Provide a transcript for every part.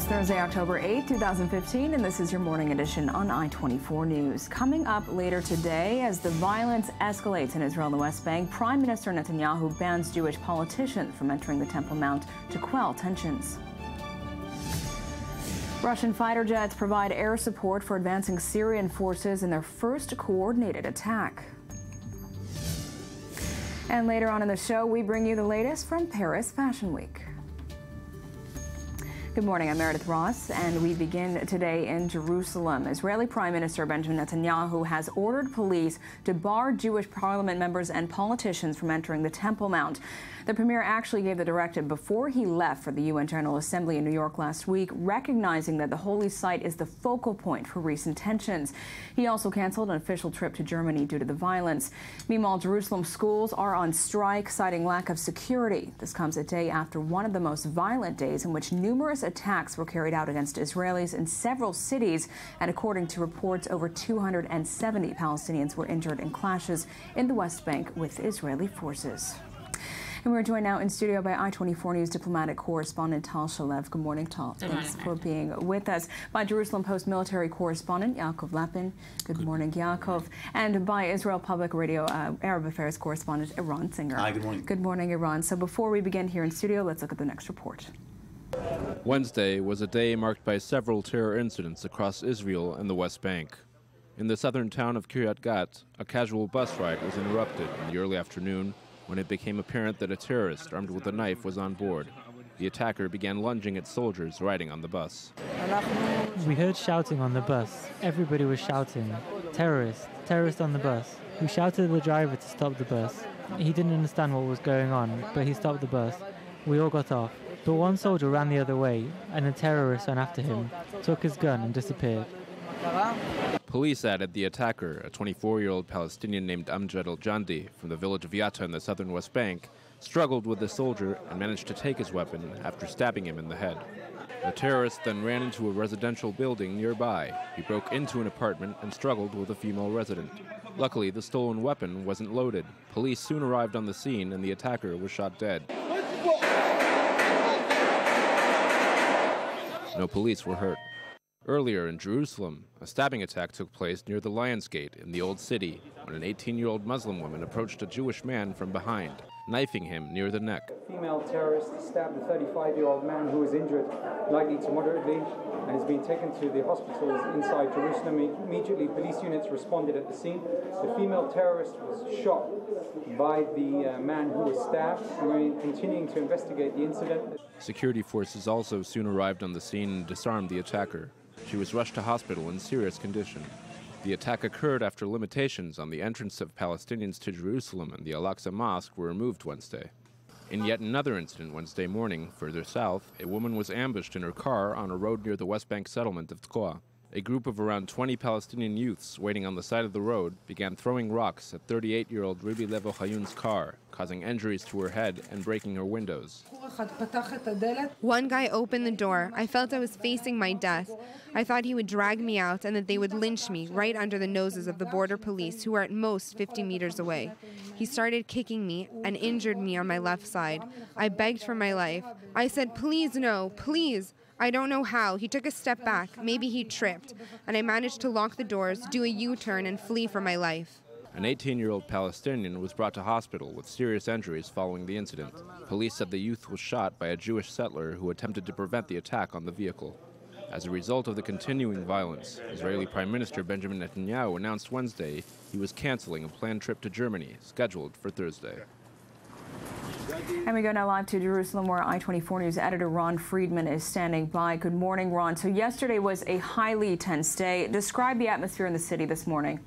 It's Thursday, October 8, 2015, and this is your morning edition on I-24 News. Coming up later today, as the violence escalates in Israel and the West Bank, Prime Minister Netanyahu bans Jewish politicians from entering the Temple Mount to quell tensions. Russian fighter jets provide air support for advancing Syrian forces in their first coordinated attack. And later on in the show, we bring you the latest from Paris Fashion Week. Good morning, I'm Meredith Ross, and we begin today in Jerusalem. Israeli Prime Minister Benjamin Netanyahu has ordered police to bar Jewish parliament members and politicians from entering the Temple Mount. The premier actually gave the directive before he left for the UN General Assembly in New York last week, recognizing that the holy site is the focal point for recent tensions. He also canceled an official trip to Germany due to the violence. Meanwhile, Jerusalem schools are on strike, citing lack of security. This comes a day after one of the most violent days in which numerous attacks were carried out against Israelis in several cities, and according to reports, over 270 Palestinians were injured in clashes in the West Bank with Israeli forces. And we're joined now in studio by I-24 News diplomatic correspondent Tal Shalev. Good morning, Tal. Thanks for being with us. By Jerusalem Post military correspondent Yaakov Lapin. Good morning, Yaakov. And by Israel Public Radio Arab Affairs correspondent Iran Singer. Hi, good morning. Good morning, Iran. So before we begin here in studio, let's look at the next report. Wednesday was a day marked by several terror incidents across Israel and the West Bank. In the southern town of Kiryat Gat, a casual bus ride was interrupted in the early afternoon when it became apparent that a terrorist armed with a knife was on board. The attacker began lunging at soldiers riding on the bus. We heard shouting on the bus. Everybody was shouting, "Terrorist, terrorist on the bus." We shouted at the driver to stop the bus. He didn't understand what was going on, but he stopped the bus. We all got off. But one soldier ran the other way, and the terrorist ran after him, took his gun and disappeared. Police added the attacker, a 24-year-old Palestinian named Amjad al-Jandi from the village of Yatta in the southern West Bank, struggled with the soldier and managed to take his weapon after stabbing him in the head. The terrorist then ran into a residential building nearby. He broke into an apartment and struggled with a female resident. Luckily, the stolen weapon wasn't loaded. Police soon arrived on the scene and the attacker was shot dead. No police were hurt. Earlier in Jerusalem, a stabbing attack took place near the Lions Gate in the Old City when an 18-year-old Muslim woman approached a Jewish man from behind, knifing him near the neck. A female terrorist stabbed a 35-year-old man who was injured lightly to moderately and has been taken to the hospitals inside Jerusalem. Immediately, police units responded at the scene. The female terrorist was shot by the man who was stabbed. We're continuing to investigate the incident. Security forces also soon arrived on the scene and disarmed the attacker. She was rushed to hospital in serious condition. The attack occurred after limitations on the entrance of Palestinians to Jerusalem and the Al-Aqsa Mosque were removed Wednesday. In yet another incident Wednesday morning, further south, a woman was ambushed in her car on a road near the West Bank settlement of Tkoa. A group of around 20 Palestinian youths waiting on the side of the road began throwing rocks at 38-year-old Ribi Levo Hayun's car, causing injuries to her head and breaking her windows. One guy opened the door. I felt I was facing my death. I thought he would drag me out and that they would lynch me right under the noses of the border police, who were at most 50 meters away. He started kicking me and injured me on my left side. I begged for my life. I said, "Please, no, please." I don't know how. He took a step back. Maybe he tripped. And I managed to lock the doors, do a U-turn, and flee for my life. An 18-year-old Palestinian was brought to hospital with serious injuries following the incident. Police said the youth was shot by a Jewish settler who attempted to prevent the attack on the vehicle. As a result of the continuing violence, Israeli Prime Minister Benjamin Netanyahu announced Wednesday he was canceling a planned trip to Germany, scheduled for Thursday. And we go now live to Jerusalem, where I-24 News editor Ron Friedman is standing by. Good morning, Ron. So yesterday was a highly tense day. Describe the atmosphere in the city this morning.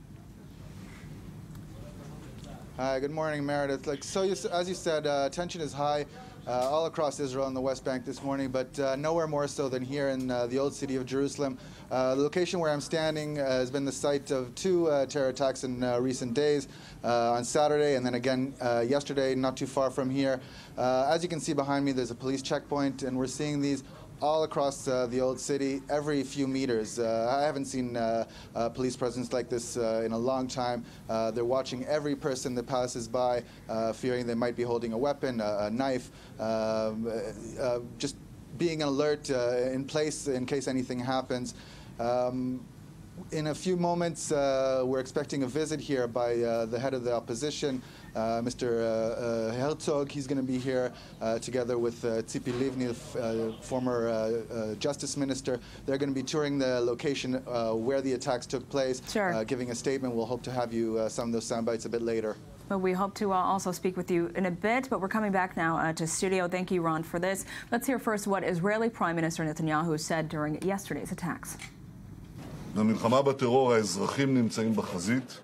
Hi, good morning, Meredith. As you said, tension is high all across Israel and the West Bank this morning, but nowhere more so than here in the old city of Jerusalem. The location where I'm standing has been the site of two terror attacks in recent days, on Saturday and then again yesterday, not too far from here. As you can see behind me, there's a police checkpoint, and we're seeing these all across the old city every few meters. I haven't seen police presence like this in a long time. They're watching every person that passes by, fearing they might be holding a weapon, a knife, just being alert in place in case anything happens. In a few moments, we're expecting a visit here by the head of the opposition, Mr. Herzog. He's going to be here together with Tzipi Livni, former justice minister. They're going to be touring the location where the attacks took place, giving a statement. We'll hope to have you some of those sound bites a bit later. Well, we hope to also speak with you in a bit, but we're coming back now to studio. Thank you, Ron, for this. Let's hear first what Israeli Prime Minister Netanyahu said during yesterday's attacks.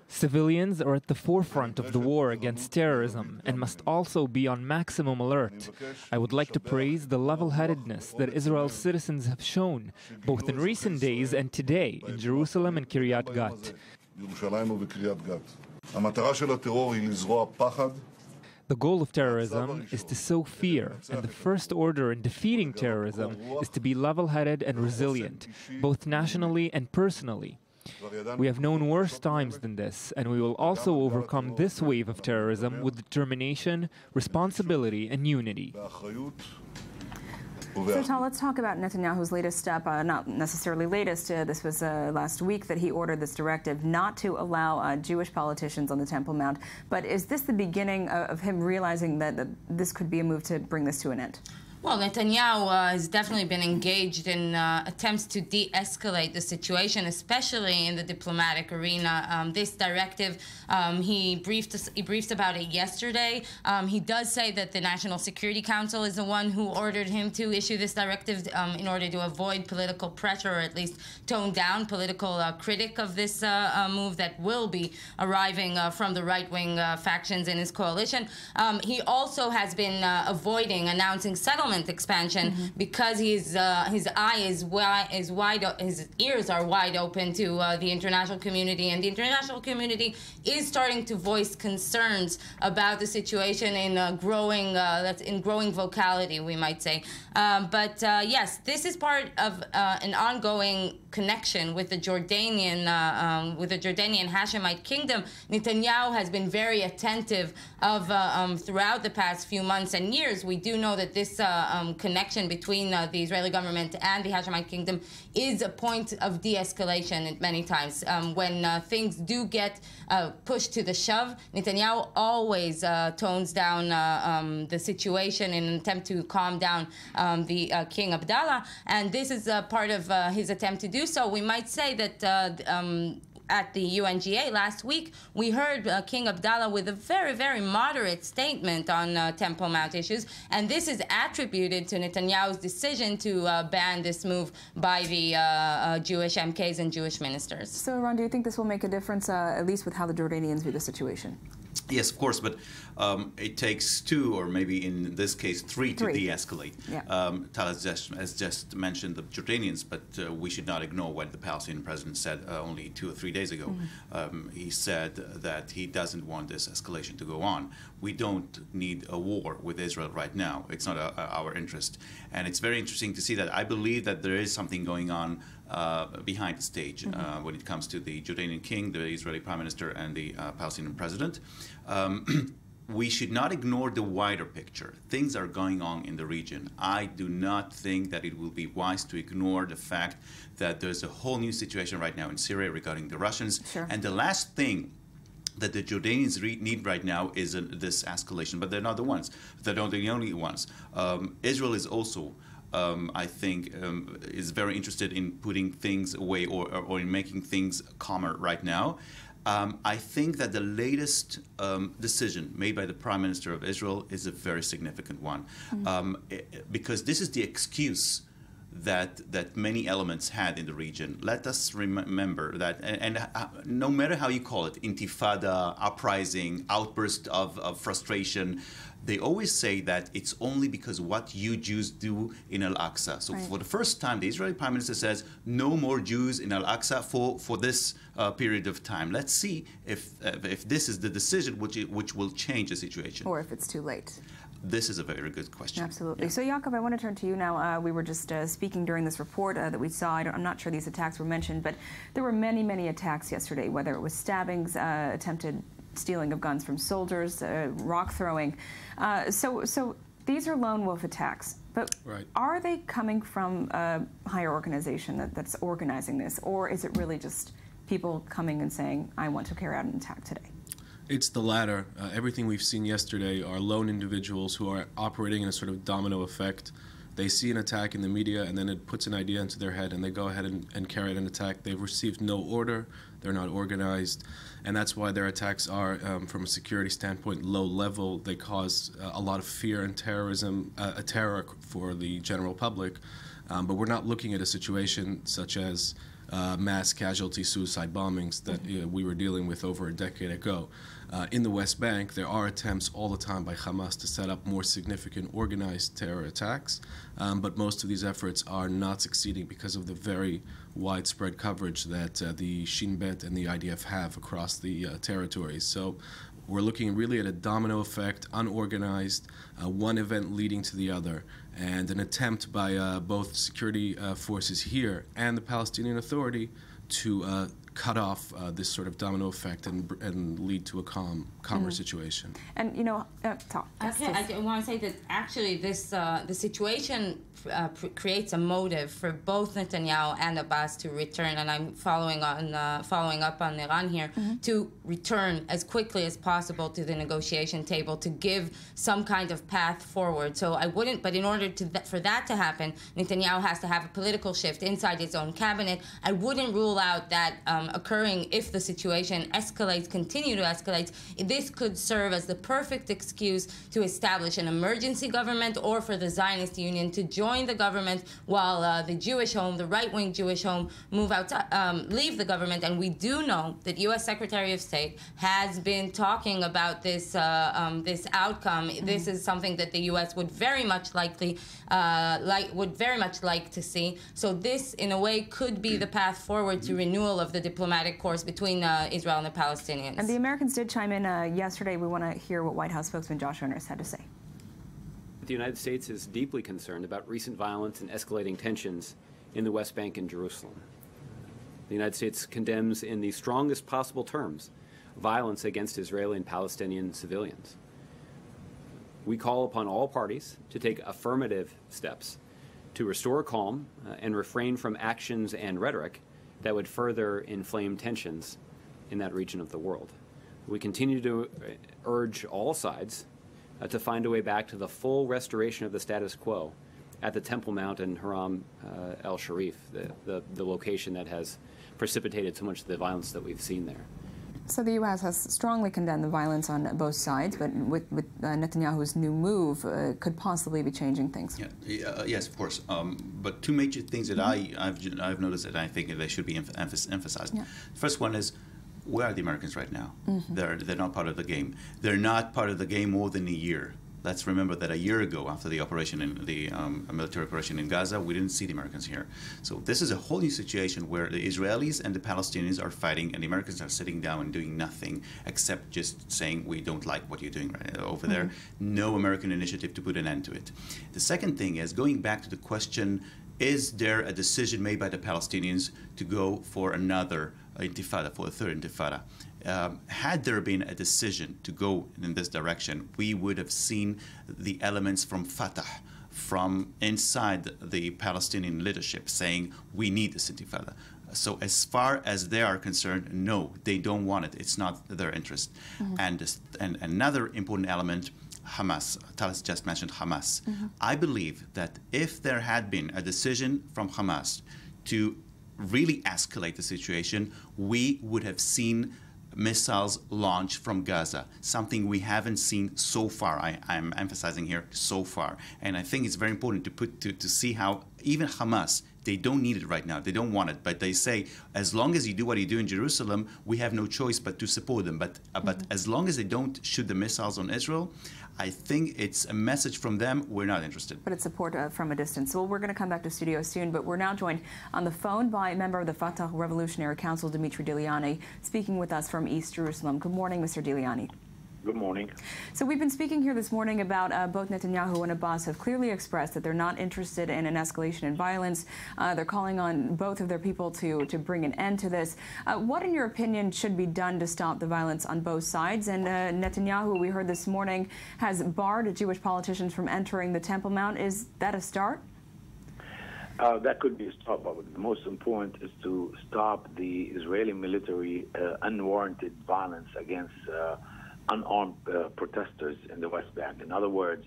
Civilians are at the forefront of the war against terrorism and must also be on maximum alert. I would like to praise the level-headedness that Israel's citizens have shown, both in recent days and today in Jerusalem and Kiryat Gat. The goal of terrorism is to sow fear, and the first order in defeating terrorism is to be level-headed and resilient, both nationally and personally. We have known worse times than this, and we will also overcome this wave of terrorism with determination, responsibility, and unity. So, Tal, let's talk about Netanyahu's latest step, not necessarily latest. This was last week that he ordered this directive not to allow Jewish politicians on the Temple Mount. But is this the beginning of him realizing that this could be a move to bring this to an end? Well, Netanyahu has definitely been engaged in attempts to de-escalate the situation, especially in the diplomatic arena. This directive, he briefed about it yesterday. He does say that the National Security Council is the one who ordered him to issue this directive in order to avoid political pressure, or at least tone down political critic of this move that will be arriving from the right-wing factions in his coalition. He also has been avoiding announcing settlement expansion because his ears are wide open to the international community, and the international community is starting to voice concerns about the situation in growing vocality, we might say. But yes, this is part of an ongoing connection with the Jordanian Hashemite kingdom. Netanyahu has been very attentive of throughout the past few months and years. We do know that this connection between the Israeli government and the Hashemite kingdom is a point of de-escalation at many times. When things do get pushed to the shove, Netanyahu always tones down the situation in an attempt to calm down the King Abdallah, and this is part of his attempt to do so. We might say that at the UNGA last week, we heard King Abdallah with a very, very moderate statement on Temple Mount issues, and this is attributed to Netanyahu's decision to ban this move by the Jewish MKs and Jewish ministers. So, Ron, do you think this will make a difference, at least with how the Jordanians view the situation? Yes, of course, but it takes two, or maybe in this case three, to de-escalate. Yeah. Tal has just mentioned the Jordanians, but we should not ignore what the Palestinian president said only 2 or 3 days ago. He said that he doesn't want this escalation to go on. We don't need a war with Israel right now. It's not our interest. And it's very interesting to see that. I believe that there is something going on behind the stage when it comes to the Jordanian king, the Israeli prime minister, and the Palestinian president. We should not ignore the wider picture. Things are going on in the region. I do not think that it will be wise to ignore the fact that there's a whole new situation right now in Syria regarding the Russians. Sure. And the last thing that the Jordanians need right now is this escalation, but they're not the ones. They're not the only ones. Israel is also I think is very interested in putting things away or in making things calmer right now. I think that the latest decision made by the Prime Minister of Israel is a very significant one, because this is the excuse that many elements had in the region. Let us remember that, and no matter how you call it, intifada, uprising, outburst of frustration, they always say that it's only because what you Jews do in Al-Aqsa. So for the first time, the Israeli Prime Minister says, no more Jews in Al-Aqsa for this period of time. Let's see if this is the decision which will change the situation. Or if it's too late. This is a very good question. Absolutely. Yeah. So, Yaakov, I want to turn to you now. We were just speaking during this report that we saw. I'm not sure these attacks were mentioned, but there were many, many attacks yesterday, whether it was stabbings, attempted stealing of guns from soldiers, rock throwing. So these are lone wolf attacks. But right. Are they coming from a higher organization that's organizing this, or is it really just people coming and saying, I want to carry out an attack today? It's the latter. Everything we've seen yesterday are lone individuals who are operating in a sort of domino effect. They see an attack in the media, and then it puts an idea into their head, and they go ahead and carry out an attack. They've received no order. They're not organized. And that's why their attacks are, from a security standpoint, low level. They cause a lot of fear and terrorism, a terror for the general public. But we're not looking at a situation such as mass casualty suicide bombings that we were dealing with over a decade ago. In the West Bank, there are attempts all the time by Hamas to set up more significant organized terror attacks, but most of these efforts are not succeeding because of the very widespread coverage that the Shin Bet and the IDF have across the territories. So we're looking really at a domino effect, unorganized, one event leading to the other, and an attempt by both security forces here and the Palestinian Authority to cut off this sort of domino effect and lead to a calmer situation. And you know, talk. Okay, I want to say that actually this the situation creates a motive for both Netanyahu and Abbas to return, and I'm following up on Iran here, to return as quickly as possible to the negotiation table to give some kind of path forward. So I wouldn't, but in order for that to happen, Netanyahu has to have a political shift inside his own cabinet. I wouldn't rule out that occurring if the situation continue to escalate. This could serve as the perfect excuse to establish an emergency government, or for the Zionist Union to join the government while the Jewish home, the right-wing Jewish home, leave the government. And we do know that U.S. Secretary of State has been talking about this this outcome. This is something that the U.S. would very much like to see. So this, in a way, could be the path forward to renewal of the diplomatic course between Israel and the Palestinians. And the Americans did chime in yesterday. We want to hear what White House spokesman Josh Earnest had to say. The United States is deeply concerned about recent violence and escalating tensions in the West Bank and Jerusalem. The United States condemns in the strongest possible terms violence against Israeli and Palestinian civilians. We call upon all parties to take affirmative steps to restore calm and refrain from actions and rhetoric that would further inflame tensions in that region of the world. We continue to urge all sides to find a way back to the full restoration of the status quo at the Temple Mount and Haram el-Sharif, the location that has precipitated so much of the violence that we've seen there. So the U.S. has strongly condemned the violence on both sides, but with Netanyahu's new move, could possibly be changing things. Yeah, yes, of course. But two major things that I've noticed that I think they should be emphasized. Yeah. First one is, where are the Americans right now? They're not part of the game. They're not part of the game more than a year. Let's remember that a year ago, after the operation in the military operation in Gaza, we didn't see the Americans here. So this is a whole new situation where the Israelis and the Palestinians are fighting, and the Americans are sitting down and doing nothing except just saying, we don't like what you're doing right over there. No American initiative to put an end to it. The second thing is, going back to the question, is there a decision made by the Palestinians to go for another intifada, for a third intifada? Had there been a decision to go in this direction, we would have seen the elements from Fatah, from inside the Palestinian leadership, saying, we need this intifada. So as far as they are concerned, no, they don't want it. It's not their interest. And another important element, Hamas. Talis just mentioned Hamas. I believe that if there had been a decision from Hamas to really escalate the situation, we would have seen missiles launched from Gaza, something we haven't seen so far. I'm emphasizing here, so far. And I think it's very important to see how even Hamas, they don't need it right now. They don't want it, but they say, as long as you do what you do in Jerusalem, we have no choice but to support them. But as long as they don't shoot the missiles on Israel, I think it's a message from them, we're not interested. But it's support from a distance. Well, we're going to come back to studio soon, but we're now joined on the phone by a member of the Fatah Revolutionary Council, Dimitri Diliani, speaking with us from East Jerusalem. Good morning, Mr. Diliani. Good morning. So we've been speaking here this morning about both Netanyahu and Abbas have clearly expressed that they're not interested in an escalation in violence. They're calling on both of their people to bring an end to this. What, in your opinion, should be done to stop the violence on both sides? And Netanyahu, we heard this morning, has barred Jewish politicians from entering the Temple Mount. Is that a start? That could be a start, but the most important is to stop the Israeli military unwarranted violence against unarmed protesters in the West Bank. In other words...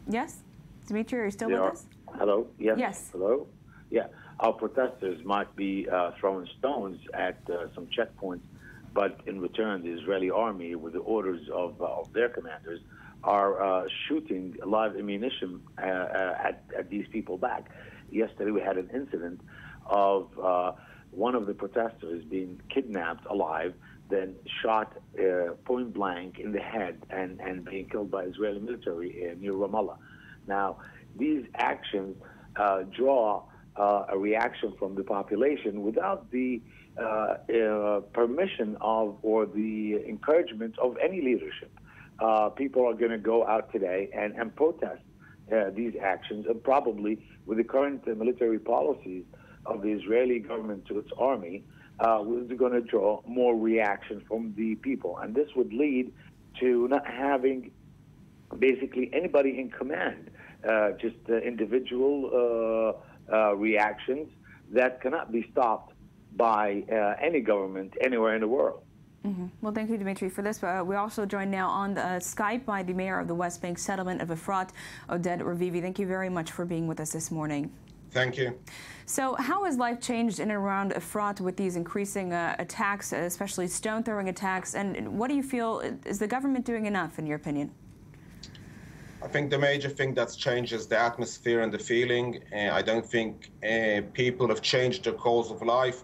Yes? Dimitri, are you still with us? Hello? Yes? Yes. Hello? Yeah. Our protesters might be throwing stones at some checkpoints, but in return, the Israeli army, with the orders of their commanders, are shooting live ammunition at these people back. Yesterday, we had an incident of one of the protesters being kidnapped alive, then shot point blank in the head and being killed by Israeli military near Ramallah. Now, these actions draw a reaction from the population without the permission of or the encouragement of any leadership. People are going to go out today and protest these actions, and probably with the current military policies of the Israeli government to its army, we're going to draw more reaction from the people. And this would lead to not having basically anybody in command, just individual reactions that cannot be stopped by any government anywhere in the world. Mm-hmm. Well, thank you, Dimitri, for this. We're also joined now on Skype by the mayor of the West Bank settlement of Efrat, Oded Ravivi. Thank you very much for being with us this morning. Thank you. So how has life changed in and around Efrat with these increasing attacks, especially stone-throwing attacks? And what do you feel, is the government doing enough, in your opinion? I think the major thing that's changed is the atmosphere and the feeling. I don't think people have changed their course of life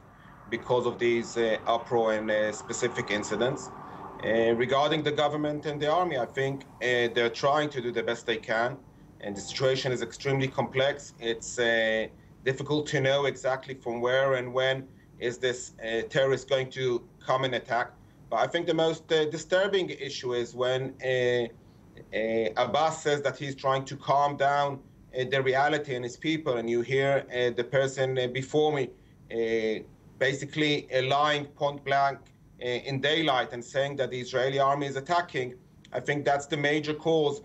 because of these uproar and specific incidents. Regarding the government and the army, I think they're trying to do the best they can. And the situation is extremely complex. It's difficult to know exactly from where and when is this terrorist going to come and attack. But I think the most disturbing issue is when Abbas says that he's trying to calm down the reality and his people, and you hear the person before me basically lying point blank in daylight and saying that the Israeli army is attacking. I think that's the major cause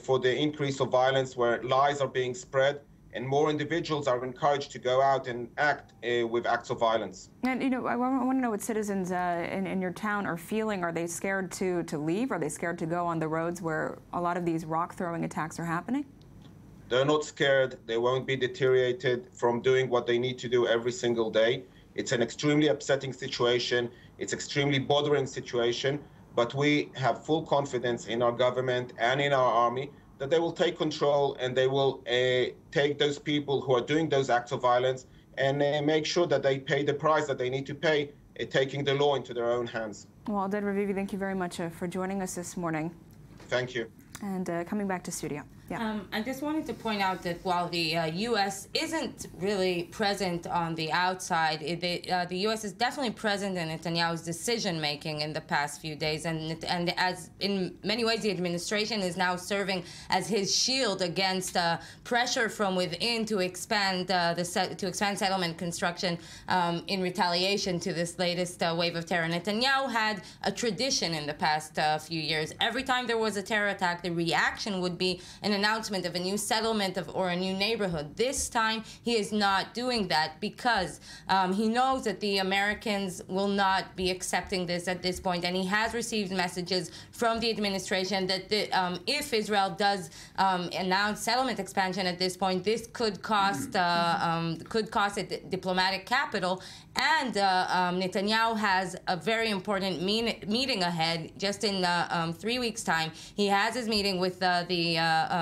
for the increase of violence, where lies are being spread and more individuals are encouraged to go out and act with acts of violence. And, you know, I want to know what citizens in your town are feeling. Are they scared to leave? Are they scared to go on the roads where a lot of these rock-throwing attacks are happening? They're not scared. They won't be deteriorated from doing what they need to do every single day. It's an extremely upsetting situation. It's extremely bothering situation. But we have full confidence in our government and in our army that they will take control and they will take those people who are doing those acts of violence and make sure that they pay the price that they need to pay, taking the law into their own hands. Well, Oded Ravivi, thank you very much for joining us this morning. Thank you. And coming back to studio. Yeah. I just wanted to point out that while the U.S. isn't really present on the outside, the U.S. is definitely present in Netanyahu's decision-making in the past few days, and as in many ways, the administration is now serving as his shield against pressure from within to expand settlement construction in retaliation to this latest wave of terror. Netanyahu had a tradition in the past few years. Every time there was a terror attack, the reaction would be an announcement of a new settlement or a new neighborhood. This time, he is not doing that because he knows that the Americans will not be accepting this at this point, and he has received messages from the administration that if Israel does announce settlement expansion at this point, this could cost it diplomatic capital. And Netanyahu has a very important meeting ahead, just in 3 weeks' time. He has his meeting with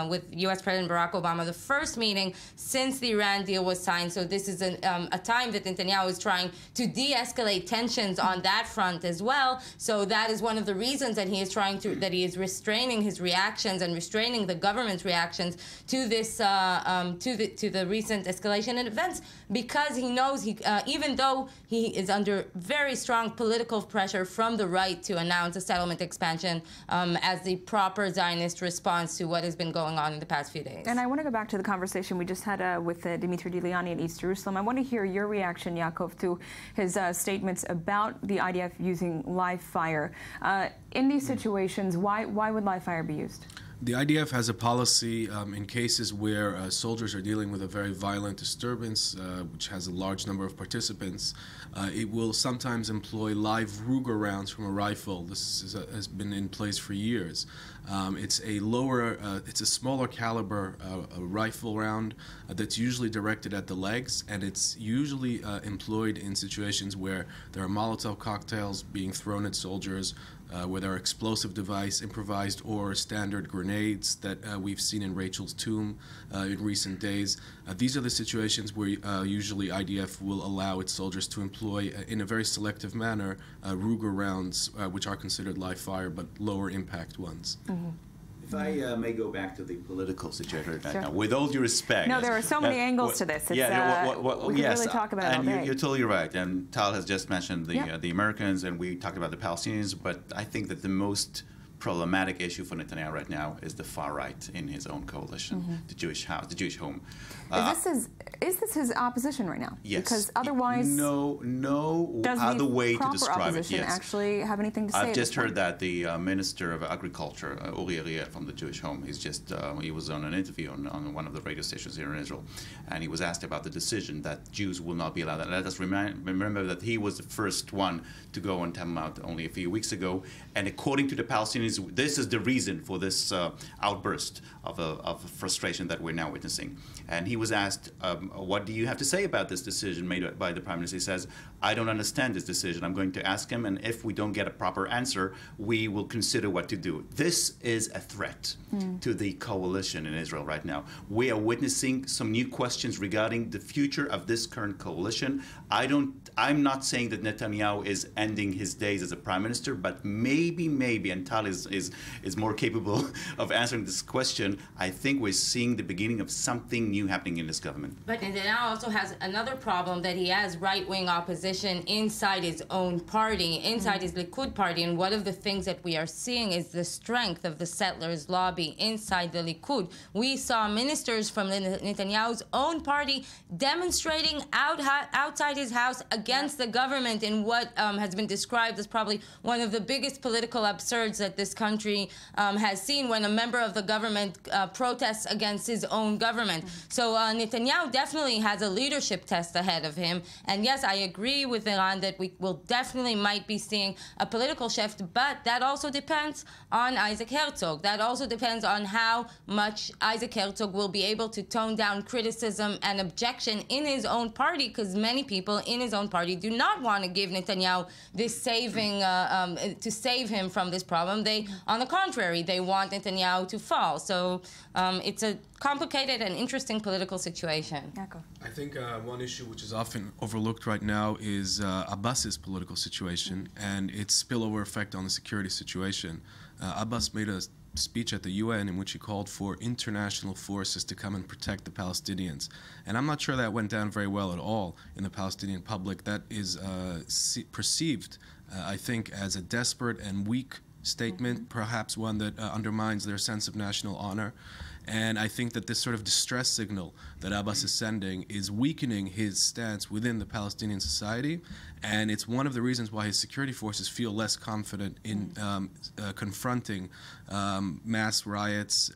with U.S. President Barack Obama, the first meeting since the Iran deal was signed. So this is a time that Netanyahu is trying to de-escalate tensions on that front as well. So that is one of the reasons that he is restraining his reactions and restraining the government's reactions to this, to the recent escalation in events, because he knows even though he is under very strong political pressure from the right to announce a settlement expansion as the proper Zionist response to what has been going on in the past few days. And I want to go back to the conversation we just had with Dimitri Giuliani in East Jerusalem. I want to hear your reaction, Yaakov, to his statements about the IDF using live fire. In these situations, why would live fire be used? The IDF has a policy in cases where soldiers are dealing with a very violent disturbance, which has a large number of participants. It will sometimes employ live Ruger rounds from a rifle. This has been in place for years. It's a smaller caliber rifle round that's usually directed at the legs, and it's usually employed in situations where there are Molotov cocktails being thrown at soldiers, where there are explosive device, improvised or standard grenades that we've seen in Rachel's tomb in recent days. These are the situations where usually IDF will allow its soldiers to employ, in a very selective manner, Ruger rounds, which are considered live fire but lower impact ones. Mm-hmm. If I may go back to the political situation right Sure. now, with all due respect. No, there are so many angles to this. It's, we could really talk about it all day. You're totally right. And Tal has just mentioned the Americans, and we talked about the Palestinians. But I think that the most problematic issue for Netanyahu right now is the far right in his own coalition, the Jewish house, the Jewish home. Is this his opposition right now? Yes. Because otherwise, no other way to describe it. Yes. Actually have anything to say? I've just heard that the Minister of Agriculture, Uri Ariel from the Jewish Home, he was on an interview on one of the radio stations here in Israel, and he was asked about the decision that Jews will not be allowed. And let us remember that he was the first one to go and come out only a few weeks ago. And according to the Palestinians, this is the reason for this outburst of frustration that we're now witnessing. And he was asked, what do you have to say about this decision made by the Prime Minister? He says, I don't understand this decision. I'm going to ask him, and if we don't get a proper answer, we will consider what to do. This is a threat to the coalition in Israel right now. We are witnessing some new questions regarding the future of this current coalition. I'm not saying that Netanyahu is ending his days as a Prime Minister, but maybe, and Tal is more capable of answering this question, I think we're seeing the beginning of something new happening in this government. But Netanyahu also has another problem, that he has right-wing opposition inside his own party, inside his Likud party. And one of the things that we are seeing is the strength of the settlers' lobby inside the Likud. We saw ministers from Netanyahu's own party demonstrating outside his house against the government in what has been described as probably one of the biggest political absurds that this country has seen, when a member of the government protests against his own government. So Netanyahu definitely has a leadership test ahead of him. And yes, I agree with Iran that we will definitely might be seeing a political shift, but that also depends on Isaac Herzog. That also depends on how much Isaac Herzog will be able to tone down criticism and objection in his own party, because many people in his own party do not want to give Netanyahu this saving, to save him from this problem. On the contrary, they want Netanyahu to fall. So it's a complicated and interesting political situation. I think one issue which is often overlooked right now is Abbas's political situation and its spillover effect on the security situation. Abbas made a speech at the UN in which he called for international forces to come and protect the Palestinians. And I'm not sure that went down very well at all in the Palestinian public. That is perceived, I think, as a desperate and weak statement, perhaps one that undermines their sense of national honor. And I think that this sort of distress signal that Abbas is sending is weakening his stance within the Palestinian society, and it's one of the reasons why his security forces feel less confident in confronting mass riots.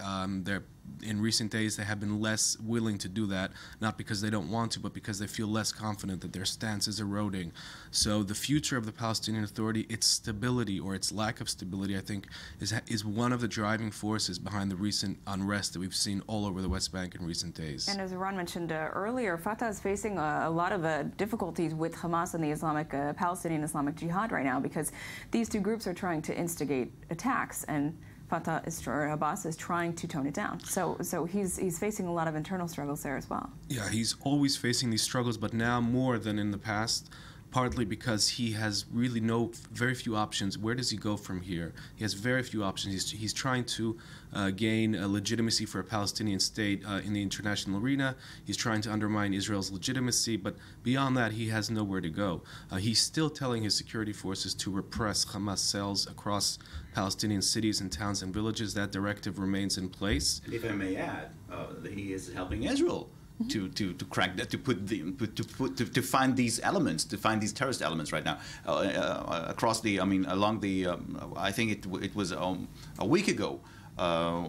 In recent days, they have been less willing to do that, not because they don't want to, but because they feel less confident that their stance is eroding. So the future of the Palestinian Authority, its stability or its lack of stability, I think, is one of the driving forces behind the recent unrest that we've seen all over the West Bank in recent days. And as Iran mentioned earlier, Fatah is facing a lot of difficulties with Hamas and the Palestinian Islamic Jihad right now, because these two groups are trying to instigate attacks, and Abbas is trying to tone it down. So he's facing a lot of internal struggles there as well. Yeah, he's always facing these struggles, but now more than in the past. Partly because he has really very few options. Where does he go from here? He has very few options. He's trying to gain a legitimacy for a Palestinian state in the international arena. He's trying to undermine Israel's legitimacy, but beyond that, he has nowhere to go. He's still telling his security forces to repress Hamas cells across Palestinian cities and towns and villages. That directive remains in place. And if I may add, he is helping Israel to crack that, to find these elements, to find these terrorist elements right now across the. I mean, along the. I think it was a week ago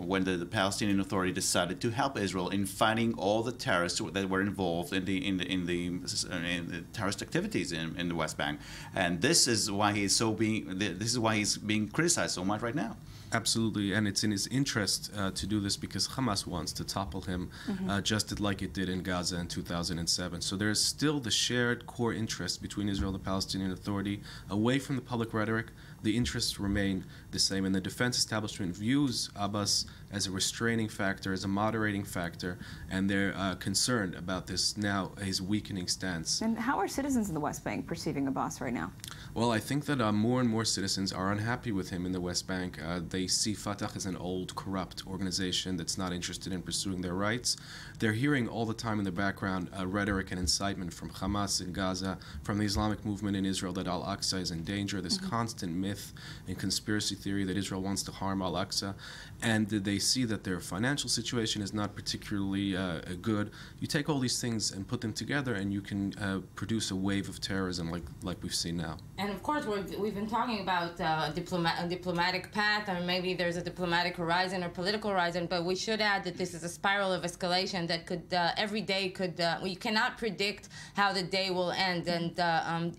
when the Palestinian Authority decided to help Israel in fighting all the terrorists that were involved in the terrorist activities in the West Bank, and this is why he's being criticized so much right now. Absolutely, and it's in his interest to do this because Hamas wants to topple him, just like it did in Gaza in 2007. So there is still the shared core interest between Israel and the Palestinian Authority. Away from the public rhetoric, the interests remain the same, and the defense establishment views Abbas as a restraining factor, as a moderating factor, and they're concerned about this now, his weakening stance. And how are citizens in the West Bank perceiving Abbas right now? Well, I think that more and more citizens are unhappy with him in the West Bank. They see Fatah as an old, corrupt organization that's not interested in pursuing their rights. They're hearing all the time in the background rhetoric and incitement from Hamas in Gaza, from the Islamic movement in Israel that Al-Aqsa is in danger, this constant myth and conspiracy theory that Israel wants to harm Al-Aqsa, and they see that their financial situation is not particularly good. You take all these things and put them together, and you can produce a wave of terrorism like we've seen now. And of course, we've been talking about a diplomatic path, or maybe there's a diplomatic horizon or political horizon, but we should add that this is a spiral of escalation that could, every day could, you cannot predict how the day will end, and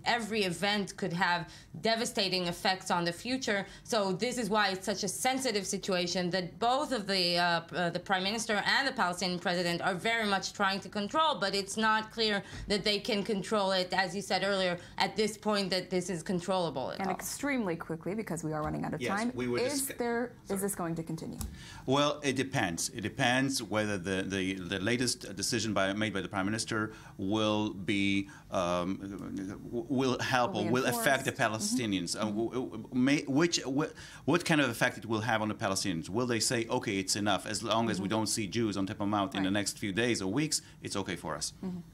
every event could have devastating effects on the future. So this is why it's such a sensitive situation that both of the Prime Minister and the Palestinian President are very much trying to control, but it's not clear that they can control it, as you said earlier, at this point that this is controllable at all. Extremely quickly, because we are running out of time. Is this going to continue? Well, it depends. It depends whether the latest decision made by the Prime Minister will be will help or will affect the Palestinians. What kind of effect it will have on the Palestinians? Will they say, okay, it's enough, as long as we don't see Jews on Temple Mount in the next few days or weeks, it's okay for us?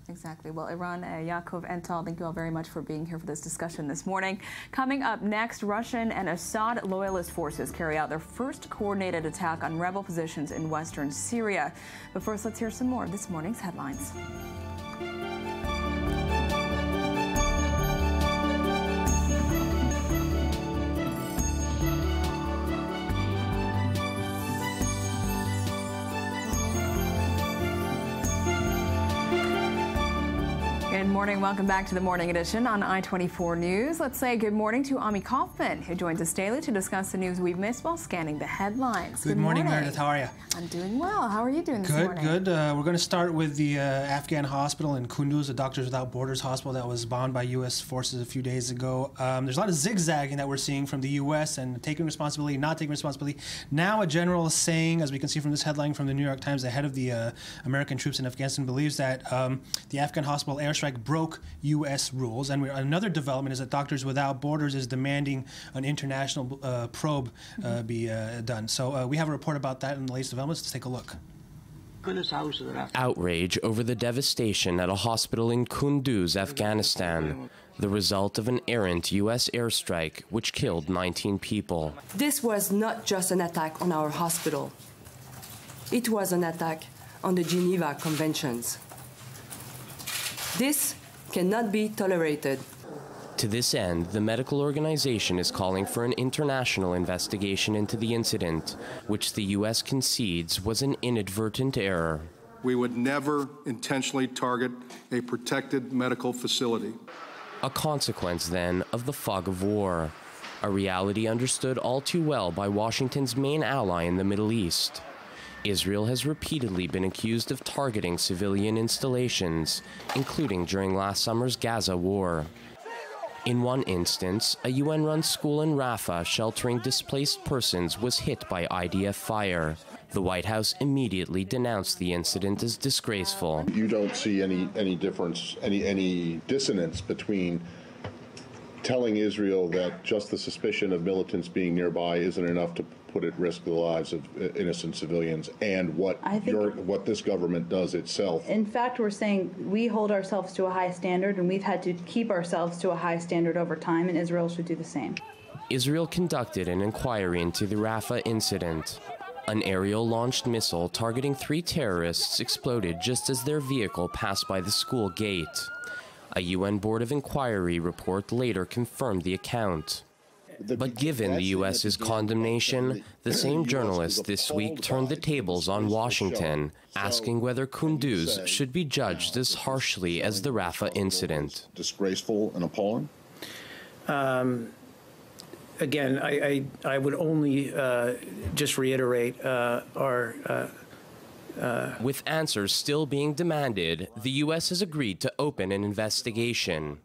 Exactly. Well, Iran, Yaakov and Tal, thank you all very much for being here for this discussion this morning. Coming up next, Russian and Assad loyalist forces carry out their first coordinated attack on rebel positions in western Syria. But first, let's hear some more of this morning's headlines. Good morning. Welcome back to the Morning Edition on I-24 News. Let's say good morning to Ami Kaufman, who joins us daily to discuss the news we've missed while scanning the headlines. Good morning, Meredith. How are you? I'm doing well. How are you doing this morning? Good. We're going to start with the Afghan hospital in Kunduz, the Doctors Without Borders hospital that was bombed by U.S. forces a few days ago. There's a lot of zigzagging that we're seeing from the U.S. and taking responsibility, not taking responsibility. Now a general is saying, as we can see from this headline from the New York Times, the head of the American troops in Afghanistan believes that the Afghan hospital airstrike broke U.S. rules. And another development is that Doctors Without Borders is demanding an international probe be done. So we have a report about that in the latest developments. Let's take a look. Outrage over the devastation at a hospital in Kunduz, Afghanistan, the result of an errant U.S. airstrike which killed 19 people. This was not just an attack on our hospital. It was an attack on the Geneva Conventions. This cannot be tolerated. To this end, the medical organization is calling for an international investigation into the incident, which the U.S. concedes was an inadvertent error. We would never intentionally target a protected medical facility. A consequence, then, of the fog of war, a reality understood all too well by Washington's main ally in the Middle East. Israel has repeatedly been accused of targeting civilian installations, including during last summer's Gaza war. In one instance, a UN-run school in Rafah sheltering displaced persons was hit by IDF fire. The White House immediately denounced the incident as disgraceful. You don't see any difference, any dissonance between telling Israel that just the suspicion of militants being nearby isn't enough to put at risk the lives of innocent civilians, and what this government does itself. In fact, we're saying we hold ourselves to a high standard, and we've had to keep ourselves to a high standard over time, and Israel should do the same. Israel conducted an inquiry into the Rafah incident. An aerial-launched missile targeting 3 terrorists exploded just as their vehicle passed by the school gate. A UN Board of Inquiry report later confirmed the account. But given the U.S.'s condemnation, the same journalist this week turned the tables on Washington, asking whether Kunduz should be judged as harshly as the Rafah incident. Disgraceful and appalling? Again, I would only just reiterate our... With answers still being demanded, the U.S. has agreed to open an investigation.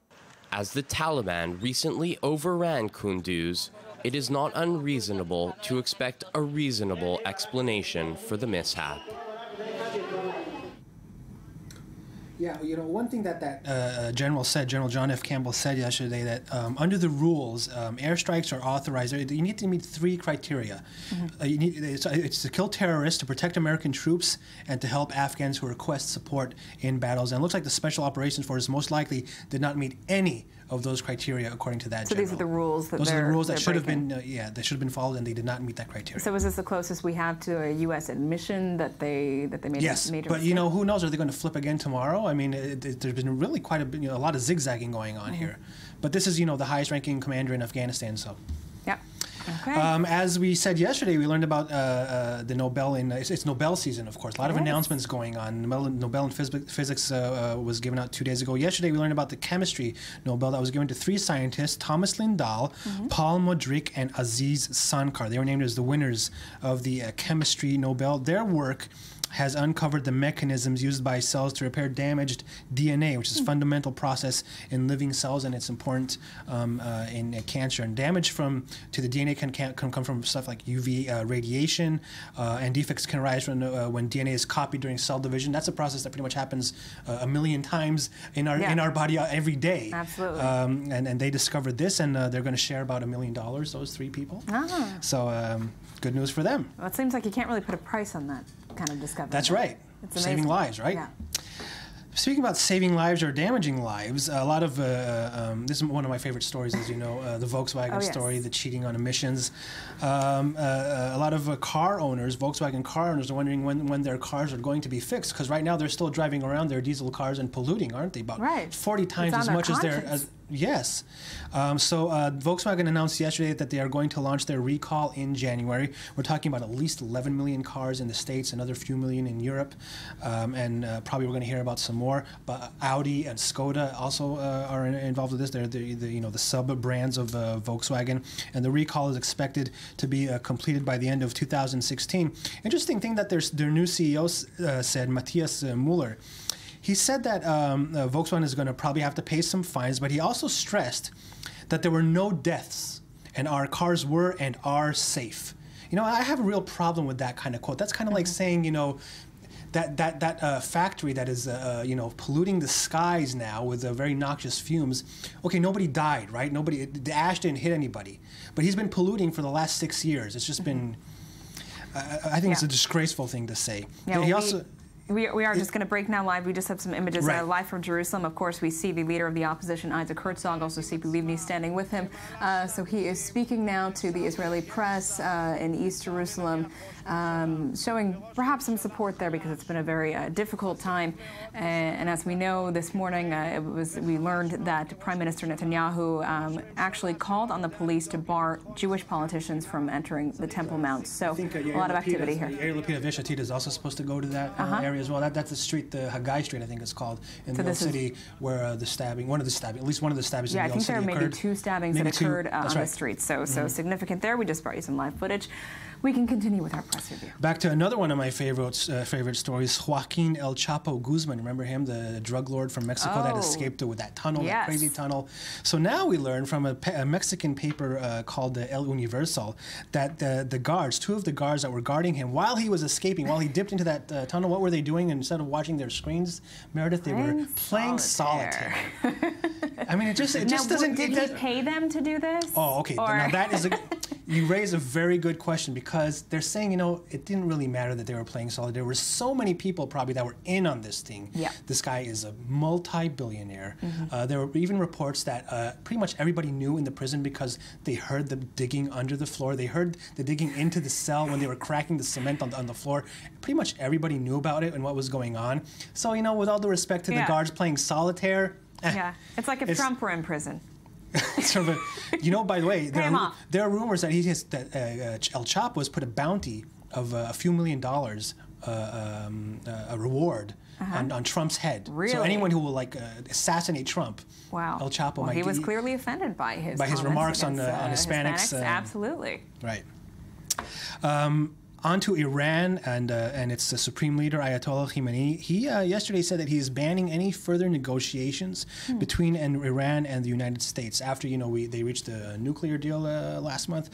As the Taliban recently overran Kunduz, it is not unreasonable to expect a reasonable explanation for the mishap. Yeah, one thing that General John F. Campbell said yesterday, that under the rules, airstrikes are authorized. You need to meet 3 criteria. It's to kill terrorists, to protect American troops, and to help Afghans who request support in battles. And it looks like the Special Operations Force most likely did not meet any of those criteria, according to that. So these are the rules that that should have been, they should have been followed, and they did not meet that criteria. So is this the closest we have to a U.S. admission that they made a major mistake? But who knows? Are they going to flip again tomorrow? I mean, there's been really quite a lot of zigzagging going on here. But this is, the highest-ranking commander in Afghanistan, so. Yep. Okay. As we said yesterday, we learned about the Nobel it's Nobel season, of course. A lot of announcements going on. Nobel in physics was given out 2 days ago. Yesterday, we learned about the chemistry Nobel that was given to 3 scientists: Thomas Lindahl, Paul Modric, and Aziz Sankar. They were named as the winners of the chemistry Nobel. Their work has uncovered the mechanisms used by cells to repair damaged DNA, which is a fundamental process in living cells, and it's important in cancer. And damage to the DNA can come from stuff like UV radiation, and defects can arise when DNA is copied during cell division. That's a process that pretty much happens 1 million times in our body every day. Absolutely. And they discovered this, and they're going to share about $1 million, those 3 people. So good news for them. Well, it seems like you can't really put a price on that kind of discovery. That's right. It's saving lives, right? Yeah. Speaking about saving lives or damaging lives, a lot of this is one of my favorite stories, as you know, the Volkswagen story, the cheating on emissions. A lot of Volkswagen car owners, are wondering when their cars are going to be fixed, because right now they're still driving around their diesel cars and polluting, aren't they? About 40 times as much as their Yes. So Volkswagen announced yesterday that they are going to launch their recall in January. We're talking about at least 11 million cars in the States, another few million in Europe, and probably we're going to hear about some more. But Audi and Skoda also are involved with this. They're the sub-brands of Volkswagen, and the recall is expected to be completed by the end of 2016. Interesting thing that their new CEO said, Matthias Müller. He said that Volkswagen is going to probably have to pay some fines, but he also stressed that there were no deaths and our cars were and are safe. I have a real problem with that kind of quote. That's kind of like saying, that factory that is, polluting the skies now with very noxious fumes. Okay, nobody died, right? The ash didn't hit anybody. But he's been polluting for the last 6 years. It's just been, I think it's a disgraceful thing to say. Yeah, we are just going to break now live. We just have some images live from Jerusalem. Of course, we see the leader of the opposition, Isaac Herzog, also Tzipi Livni standing with him. So he is speaking now to the Israeli press in East Jerusalem, showing perhaps some support there because it's been a very difficult time. And as we know, this morning we learned that Prime Minister Netanyahu actually called on the police to bar Jewish politicians from entering the Temple Mount. So a lot of activity here. Yair Lapid of Yesh Atid is also supposed to go to that area as well. That's the street, the Haggai Street, I think it's called, in the old city where at least one of the stabbings in the old city occurred. Yeah, I think there are maybe 2 stabbings that occurred on the street. So significant there. We just brought you some live footage. We can continue with our press review. Back to another one of my favorite stories, Joaquin El Chapo Guzman. Remember him, the drug lord from Mexico that escaped with that tunnel, that crazy tunnel. So now we learn from a Mexican paper called El Universal that the guards, two of the guards that were guarding him while he was escaping, while he dipped into that tunnel, what were they doing? Instead of watching their screens, Meredith, they were playing solitaire. I mean, it just doesn't. Did he pay them to do this? Oh, okay. Now that is you raise a very good question, because they're saying, it didn't really matter that they were playing solitaire. There were so many people probably that were in on this thing. Yeah. This guy is a multi-billionaire. There were even reports that pretty much everybody knew in the prison because they heard the digging under the floor. They heard the digging into the cell when they were cracking the cement on the floor. Pretty much everybody knew about it and what was going on. So, with all due respect to the guards playing solitaire, yeah, it's like if Trump were in prison. Sort of by the way, there are rumors that El Chapo has put a bounty of a few $1 million, a reward on Trump's head. Really? So anyone who will assassinate Trump, wow, El Chapo might. He was clearly offended by his remarks on Hispanics. Absolutely. Right. On to Iran and its supreme leader, Ayatollah Khamenei. He yesterday said that he is banning any further negotiations between Iran and the United States after, they reached a nuclear deal last month.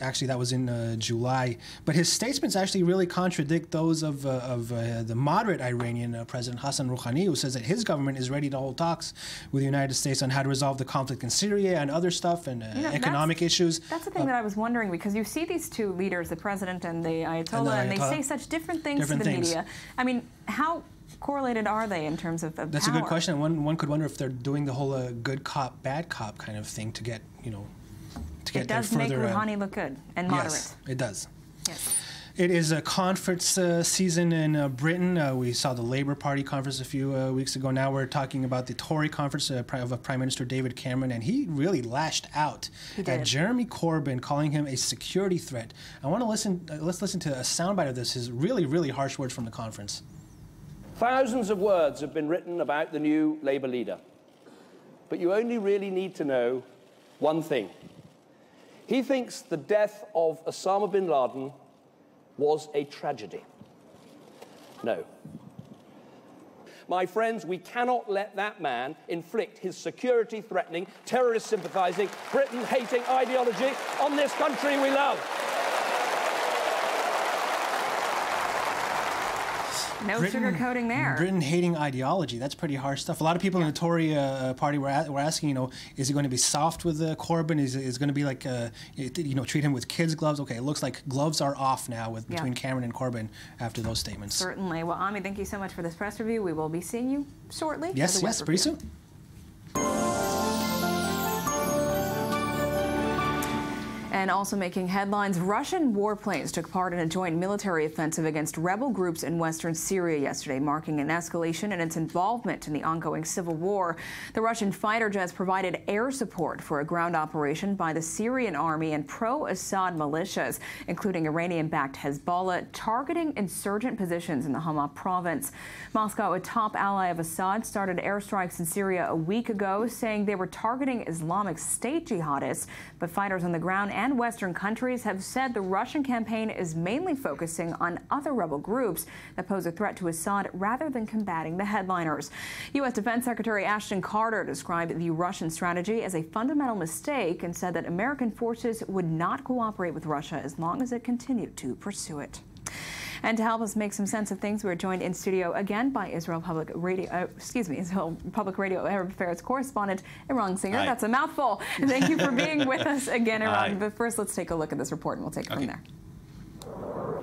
Actually, that was in July. But his statements actually really contradict those of the moderate Iranian President Hassan Rouhani, who says that his government is ready to hold talks with the United States on how to resolve the conflict in Syria and other stuff and economic issues. That's the thing that I was wondering, because you see these two leaders, the president and the Ayatollah, and they say such different things to the media. I mean, how correlated are they in terms of That's power? A good question. One could wonder if they're doing the whole good cop, bad cop kind of thing to get, it does make Rouhani look good and moderate. Yes, it does. Yes. It is a conference season in Britain. We saw the Labour Party conference a few weeks ago. Now we're talking about the Tory conference of Prime Minister David Cameron, and he really lashed out at Jeremy Corbyn, calling him a security threat. I want to listen. Let's listen to a soundbite of this. His really, really harsh words from the conference. Thousands of words have been written about the new Labour leader, but you only really need to know one thing. He thinks the death of Osama bin Laden was a tragedy. No. My friends, we cannot let that man inflict his security-threatening, terrorist-sympathizing, Britain-hating ideology on this country we love. No sugarcoating there. Britain-hating ideology. That's pretty harsh stuff. A lot of people in the Tory party were asking, is he going to be soft with Corbyn? Is it going to be like, treat him with kids' gloves? Okay, it looks like gloves are off now between Cameron and Corbyn after those statements. Certainly. Well, Ami, thank you so much for this press review. We will be seeing you shortly. Yes, pretty soon. And also making headlines, Russian warplanes took part in a joint military offensive against rebel groups in western Syria yesterday, marking an escalation in its involvement in the ongoing civil war. The Russian fighter jets provided air support for a ground operation by the Syrian army and pro-Assad militias, including Iranian-backed Hezbollah, targeting insurgent positions in the Hama province. Moscow, a top ally of Assad, started airstrikes in Syria a week ago, saying they were targeting Islamic State jihadists, but fighters on the ground and Western countries have said the Russian campaign is mainly focusing on other rebel groups that pose a threat to Assad rather than combating the headliners. U.S. Defense Secretary Ashton Carter described the Russian strategy as a fundamental mistake and said that American forces would not cooperate with Russia as long as it continued to pursue it. And to help us make some sense of things, we're joined in studio again by Israel Public Radio Arab Affairs correspondent Eran Singer. Hi. That's a mouthful. Thank you for being with us again, Eran. But first, let's take a look at this report, and we'll take it from there.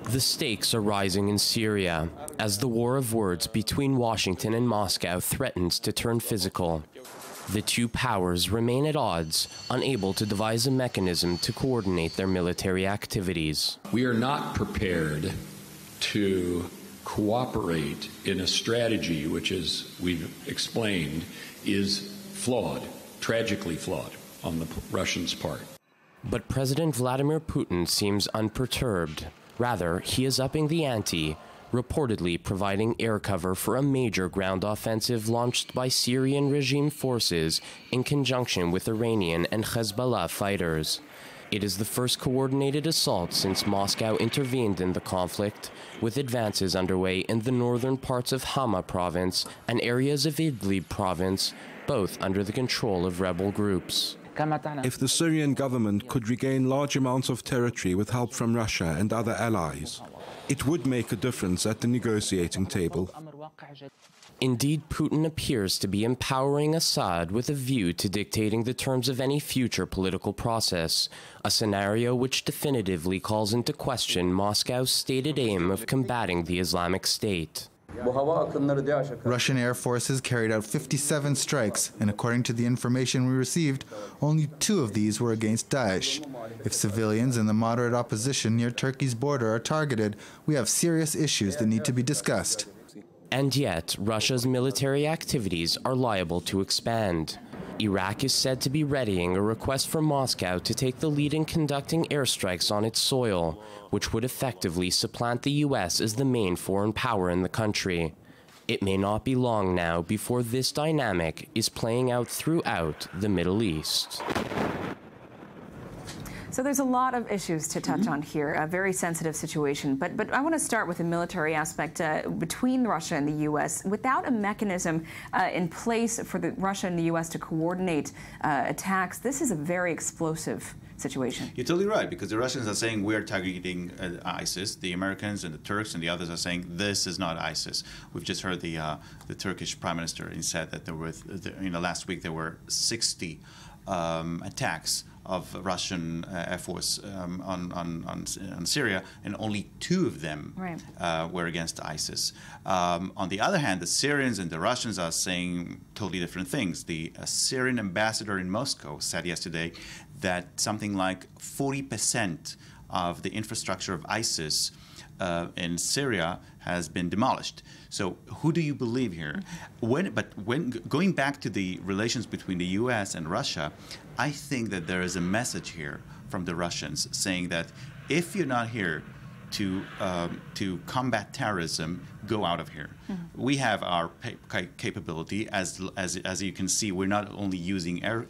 The stakes are rising in Syria as the war of words between Washington and Moscow threatens to turn physical. The two powers remain at odds, unable to devise a mechanism to coordinate their military activities. We are not prepared to cooperate in a strategy which, as we've explained, is flawed, tragically flawed on the Russians' part. But President Vladimir Putin seems unperturbed. Rather, he is upping the ante, reportedly providing air cover for a major ground offensive launched by Syrian regime forces in conjunction with Iranian and Hezbollah fighters. It is the first coordinated assault since Moscow intervened in the conflict, with advances underway in the northern parts of Hama province and areas of Idlib province, both under the control of rebel groups. If the Syrian government could regain large amounts of territory with help from Russia and other allies, it would make a difference at the negotiating table. Indeed, Putin appears to be empowering Assad with a view to dictating the terms of any future political process, a scenario which definitively calls into question Moscow's stated aim of combating the Islamic State. Russian Air Forces carried out 57 strikes, and according to the information we received, only 2 of these were against Daesh. If civilians and the moderate opposition near Turkey's border are targeted, we have serious issues that need to be discussed. And yet, Russia's military activities are liable to expand. Iraq is said to be readying a request from Moscow to take the lead in conducting airstrikes on its soil, which would effectively supplant the U.S. as the main foreign power in the country. It may not be long now before this dynamic is playing out throughout the Middle East. So there's a lot of issues to touch on here, a very sensitive situation. But I want to start with the military aspect between Russia and the U.S. Without a mechanism in place for Russia and the U.S. to coordinate attacks, this is a very explosive situation. You're totally right, because the Russians are saying we're targeting ISIS. The Americans and the Turks and the others are saying this is not ISIS. We've just heard the Turkish Prime Minister, he said that there were, last week there were 60 attacks of Russian Air Force on Syria, and only 2 of them were against ISIS. On the other hand, the Syrians and the Russians are saying totally different things. The Syrian ambassador in Moscow said yesterday that something like 40% of the infrastructure of ISIS in Syria has been demolished. So who do you believe here? Going back to the relations between the U.S. and Russia, I think that there is a message here from the Russians saying that if you're not here to combat terrorism, go out of here. We have our capability. As you can see, we're not only using our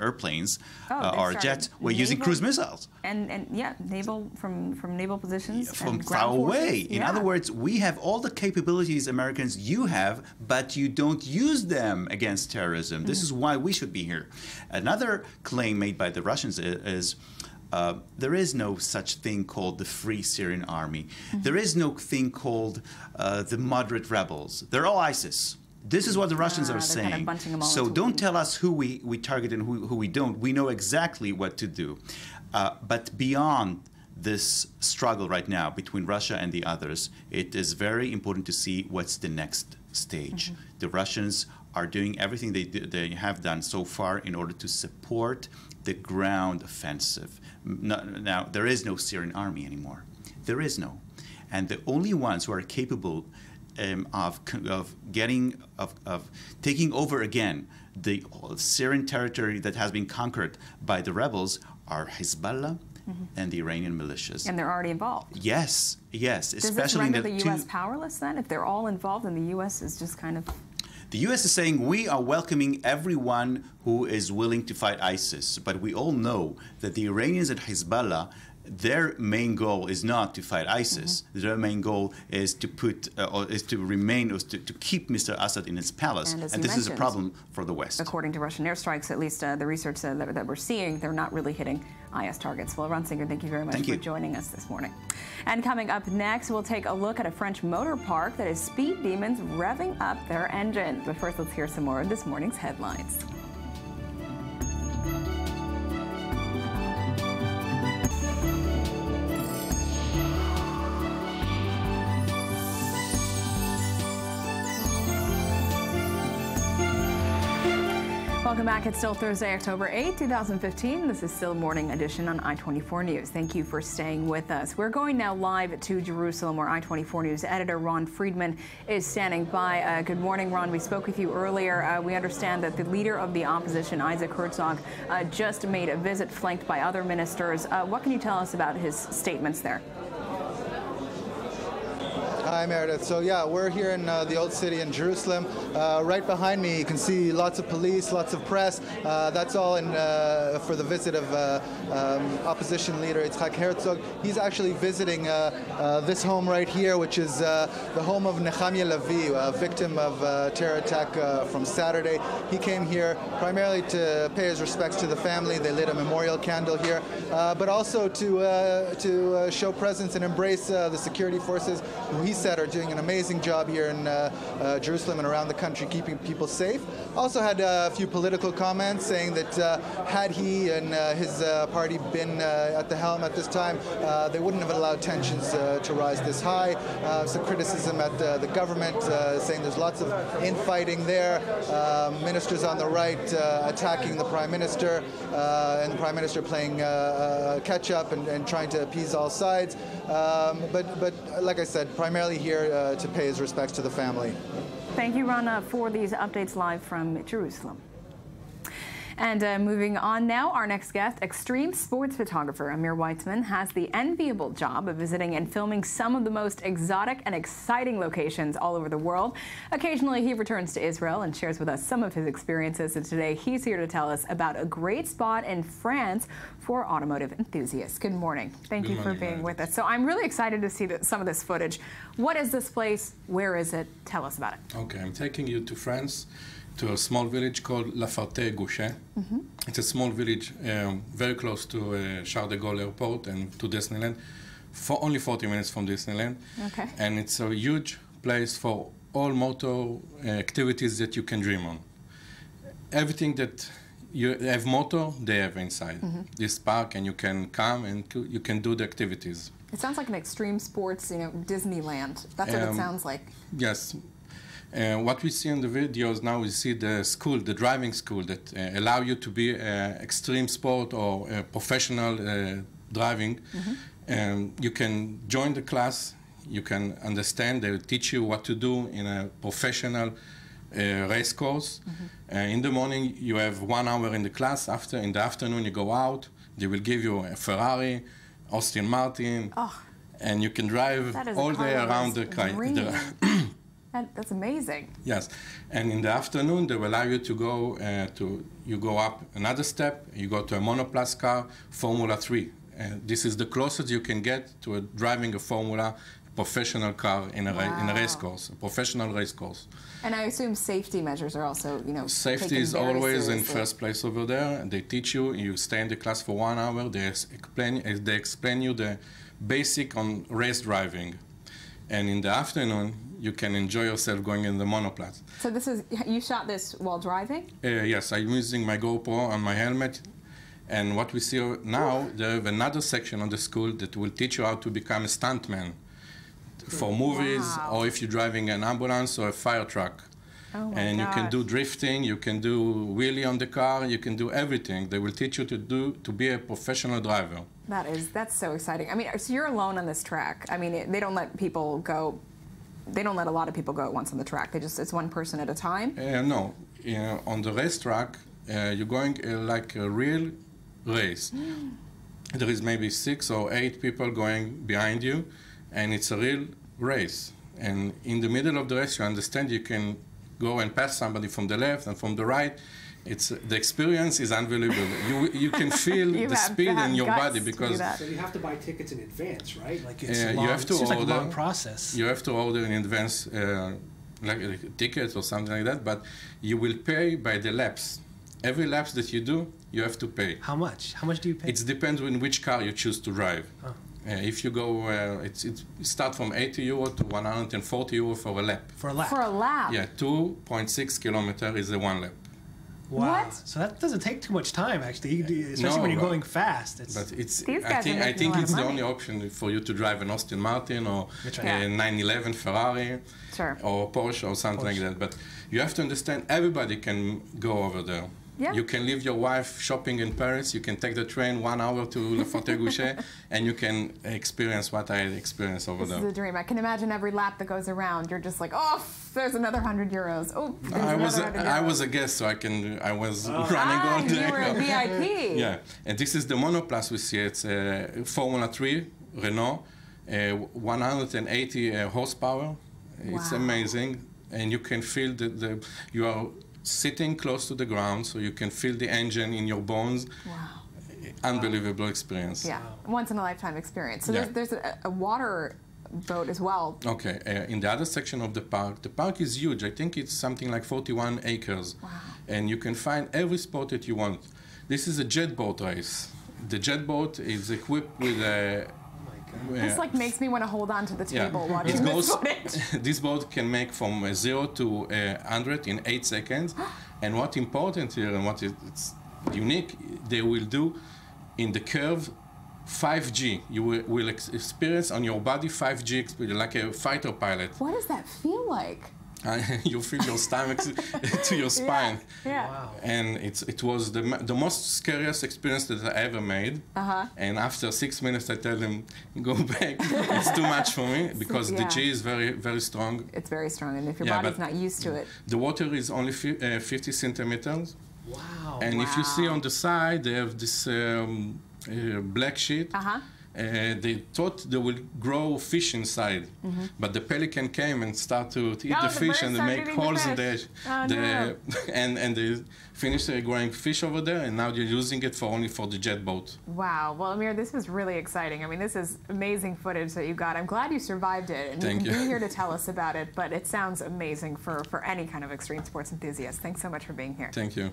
airplanes, our jets. We're using cruise missiles. And yeah, naval from naval positions from far away. In other words, we have all the capabilities Americans you have, but you don't use them against terrorism. This is why we should be here. Another claim made by the Russians is. There is no such thing called the Free Syrian Army. There is no thing called the moderate rebels. They're all ISIS. This is what the Russians are saying. Kind of bunching them all so don't tell us who we target and who we don't. We know exactly what to do. But beyond this struggle right now between Russia and the others, it is very important to see what's the next stage. The Russians are doing everything they have done so far in order to support the ground offensive. Now, there is no Syrian army anymore. There is no. And the only ones who are capable of taking over again the Syrian territory that has been conquered by the rebels are Hezbollah and the Iranian militias. And they're already involved. Yes, yes. Does this render the U.S. powerless then? If they're all involved and the U.S. is just kind of... The U.S. is saying we are welcoming everyone who is willing to fight ISIS, but we all know that the Iranians and Hezbollah, their main goal is not to fight ISIS. Their main goal is to keep Mr. Assad in his palace, and this is a problem for the West. According to Russian airstrikes, at least the research that we're seeing, they're not really hitting IS targets. Well, Ron Singer, thank you very much for joining us this morning. And coming up next, we'll take a look at a French motor park that is speed demons revving up their engine. But first, let's hear some more of this morning's headlines. Welcome back. It's still Thursday, October 8, 2015. This is still Morning Edition on I-24 News. Thank you for staying with us. We're going now live to Jerusalem, where I-24 News editor Ron Friedman is standing by. Good morning, Ron. We spoke with you earlier. We understand that the leader of the opposition, Isaac Herzog, just made a visit flanked by other ministers. What can you tell us about his statements there? Hi, Meredith. So yeah, we're here in the Old City in Jerusalem. Right behind me, you can see lots of police, lots of press. That's all for the visit of opposition leader Yitzhak Herzog. He's actually visiting this home right here, which is the home of Nechemia Levi, a victim of a terror attack from Saturday. He came here primarily to pay his respects to the family. They lit a memorial candle here, but also to show presence and embrace the security forces, who he said are doing an amazing job here in Jerusalem and around the country, keeping people safe. Also had a few political comments saying that had he and his party been at the helm at this time, they wouldn't have allowed tensions to rise this high. Some criticism at the government, saying there's lots of infighting there. Ministers on the right attacking the Prime Minister, and the Prime Minister playing catch-up and trying to appease all sides. But like I said, primarily here to pay his respects to the family. Thank you, Rana, for these updates live from Jerusalem. And moving on now, our next guest, extreme sports photographer Amir Weitzman, has the enviable job of visiting and filming some of the most exotic and exciting locations all over the world. Occasionally, he returns to Israel and shares with us some of his experiences. And today, he's here to tell us about a great spot in France for automotive enthusiasts. Good morning. Thank you for being with us. So I'm really excited to see some of this footage. What is this place? Where is it? Tell us about it. Okay, I'm taking you to France, to a small village called La Ferté-Gouchet. It's a small village very close to Charles de Gaulle Airport and to Disneyland, only 40 minutes from Disneyland. Okay. And it's a huge place for all motor activities that you can dream on. Everything that you have motor, they have inside this park, and you can come and you can do the activities. It sounds like an extreme sports, Disneyland. That's what it sounds like. Yes. What we see in the videos now, we see the school, the driving school that allow you to be extreme sport or professional driving. You can join the class, you can understand, they will teach you what to do in a professional race course. In the morning, you have 1 hour in the class. In the afternoon, you go out, they will give you a Ferrari, Aston Martin, and you can drive all day around the car. That's amazing. Yes, and in the afternoon they will allow you to go you go up another step. You go to a monoplace car, Formula 3. This is the closest you can get to driving a Formula professional car in a race course, a professional race course. And I assume safety measures are also, safety is always in first place over there. They teach you. You stay in the class for 1 hour. They explain you the basic on race driving, and in the afternoon you can enjoy yourself going in the monoplace. So you shot this while driving? Yes, I'm using my GoPro and my helmet. And what we see now, they have another section on the school that will teach you how to become a stuntman for movies, or if you're driving an ambulance or a fire truck. And you can do drifting, you can do wheelie on the car, you can do everything. They will teach you to be a professional driver. That's so exciting. I mean, so you're alone on this track. I mean, they don't let people go. They don't let a lot of people go at once on the track. It's one person at a time? No. On the racetrack, you're going like a real race. There is maybe 6 or 8 people going behind you, and it's a real race. And in the middle of the race, you understand you can go and pass somebody from the left and from the right. The experience is unbelievable. You can feel the speed in your body because. So you have to buy tickets in advance, right? Like it's long. You have to order. Like a long process. You have to order in advance, like a ticket or something like that. But you will pay by the laps. Every laps that you do, you have to pay. How much? How much do you pay? It depends on which car you choose to drive. Oh. If you go, it starts from 80 euro to 140 euro for a lap. For a lap. For a lap. Yeah, 2.6 kilometers is the 1 lap. Wow. What? So that doesn't take too much time, actually, especially when you're going fast. But I think it's the only option for you to drive an Aston Martin or a 911 Ferrari or Porsche or something like that. But you have to understand, everybody can go over there. Yeah. You can leave your wife shopping in Paris. You can take the train 1 hour to La Ferté-Gouchet, and you can experience what I experienced over there. This is a dream. I can imagine every lap that goes around, you're just like, oh, there's another 100 euros. Oh, I was a guest, so I was running all day. You were a VIP. Yeah, and this is the monoplace we see. It's Formula 3 Renault, 180 horsepower. Wow. It's amazing. and you can feel you are sitting close to the ground, so you can feel the engine in your bones. Wow. Unbelievable experience. Yeah, once in a lifetime experience. So Yeah. there's a water boat as well. Okay, in the other section of the park is huge. I think it's something like 41 acres. Wow. And you can find every sport that you want. This is a jet boat race. The jet boat is equipped with a... This like makes me want to hold on to the table watching this footage. This boat can make from 0 to 100 in 8 seconds. And what's important here and what it's unique, they will do in the curve 5G. You will experience on your body 5G experience, like a fighter pilot. What does that feel like? You feel your stomach to your spine. Yeah. Wow. And it was the most scariest experience that I ever made. And after 6 minutes, I tell them, go back. It's too much for me because the G is very, very strong. It's very strong, and if your body's not used to it. The water is only 50 centimeters. Wow. And if you see on the side, they have this black sheet. They thought they will grow fish inside, but the pelican came and started to eat the fish and they make holes in and they finished growing fish over there, and now they're using it only for the jet boat. Wow. Well, Amir, this was really exciting. I mean, this is amazing footage that you got. I'm glad you survived it, and you can be here to tell us about it, but it sounds amazing for any kind of extreme sports enthusiast. Thanks so much for being here. Thank you.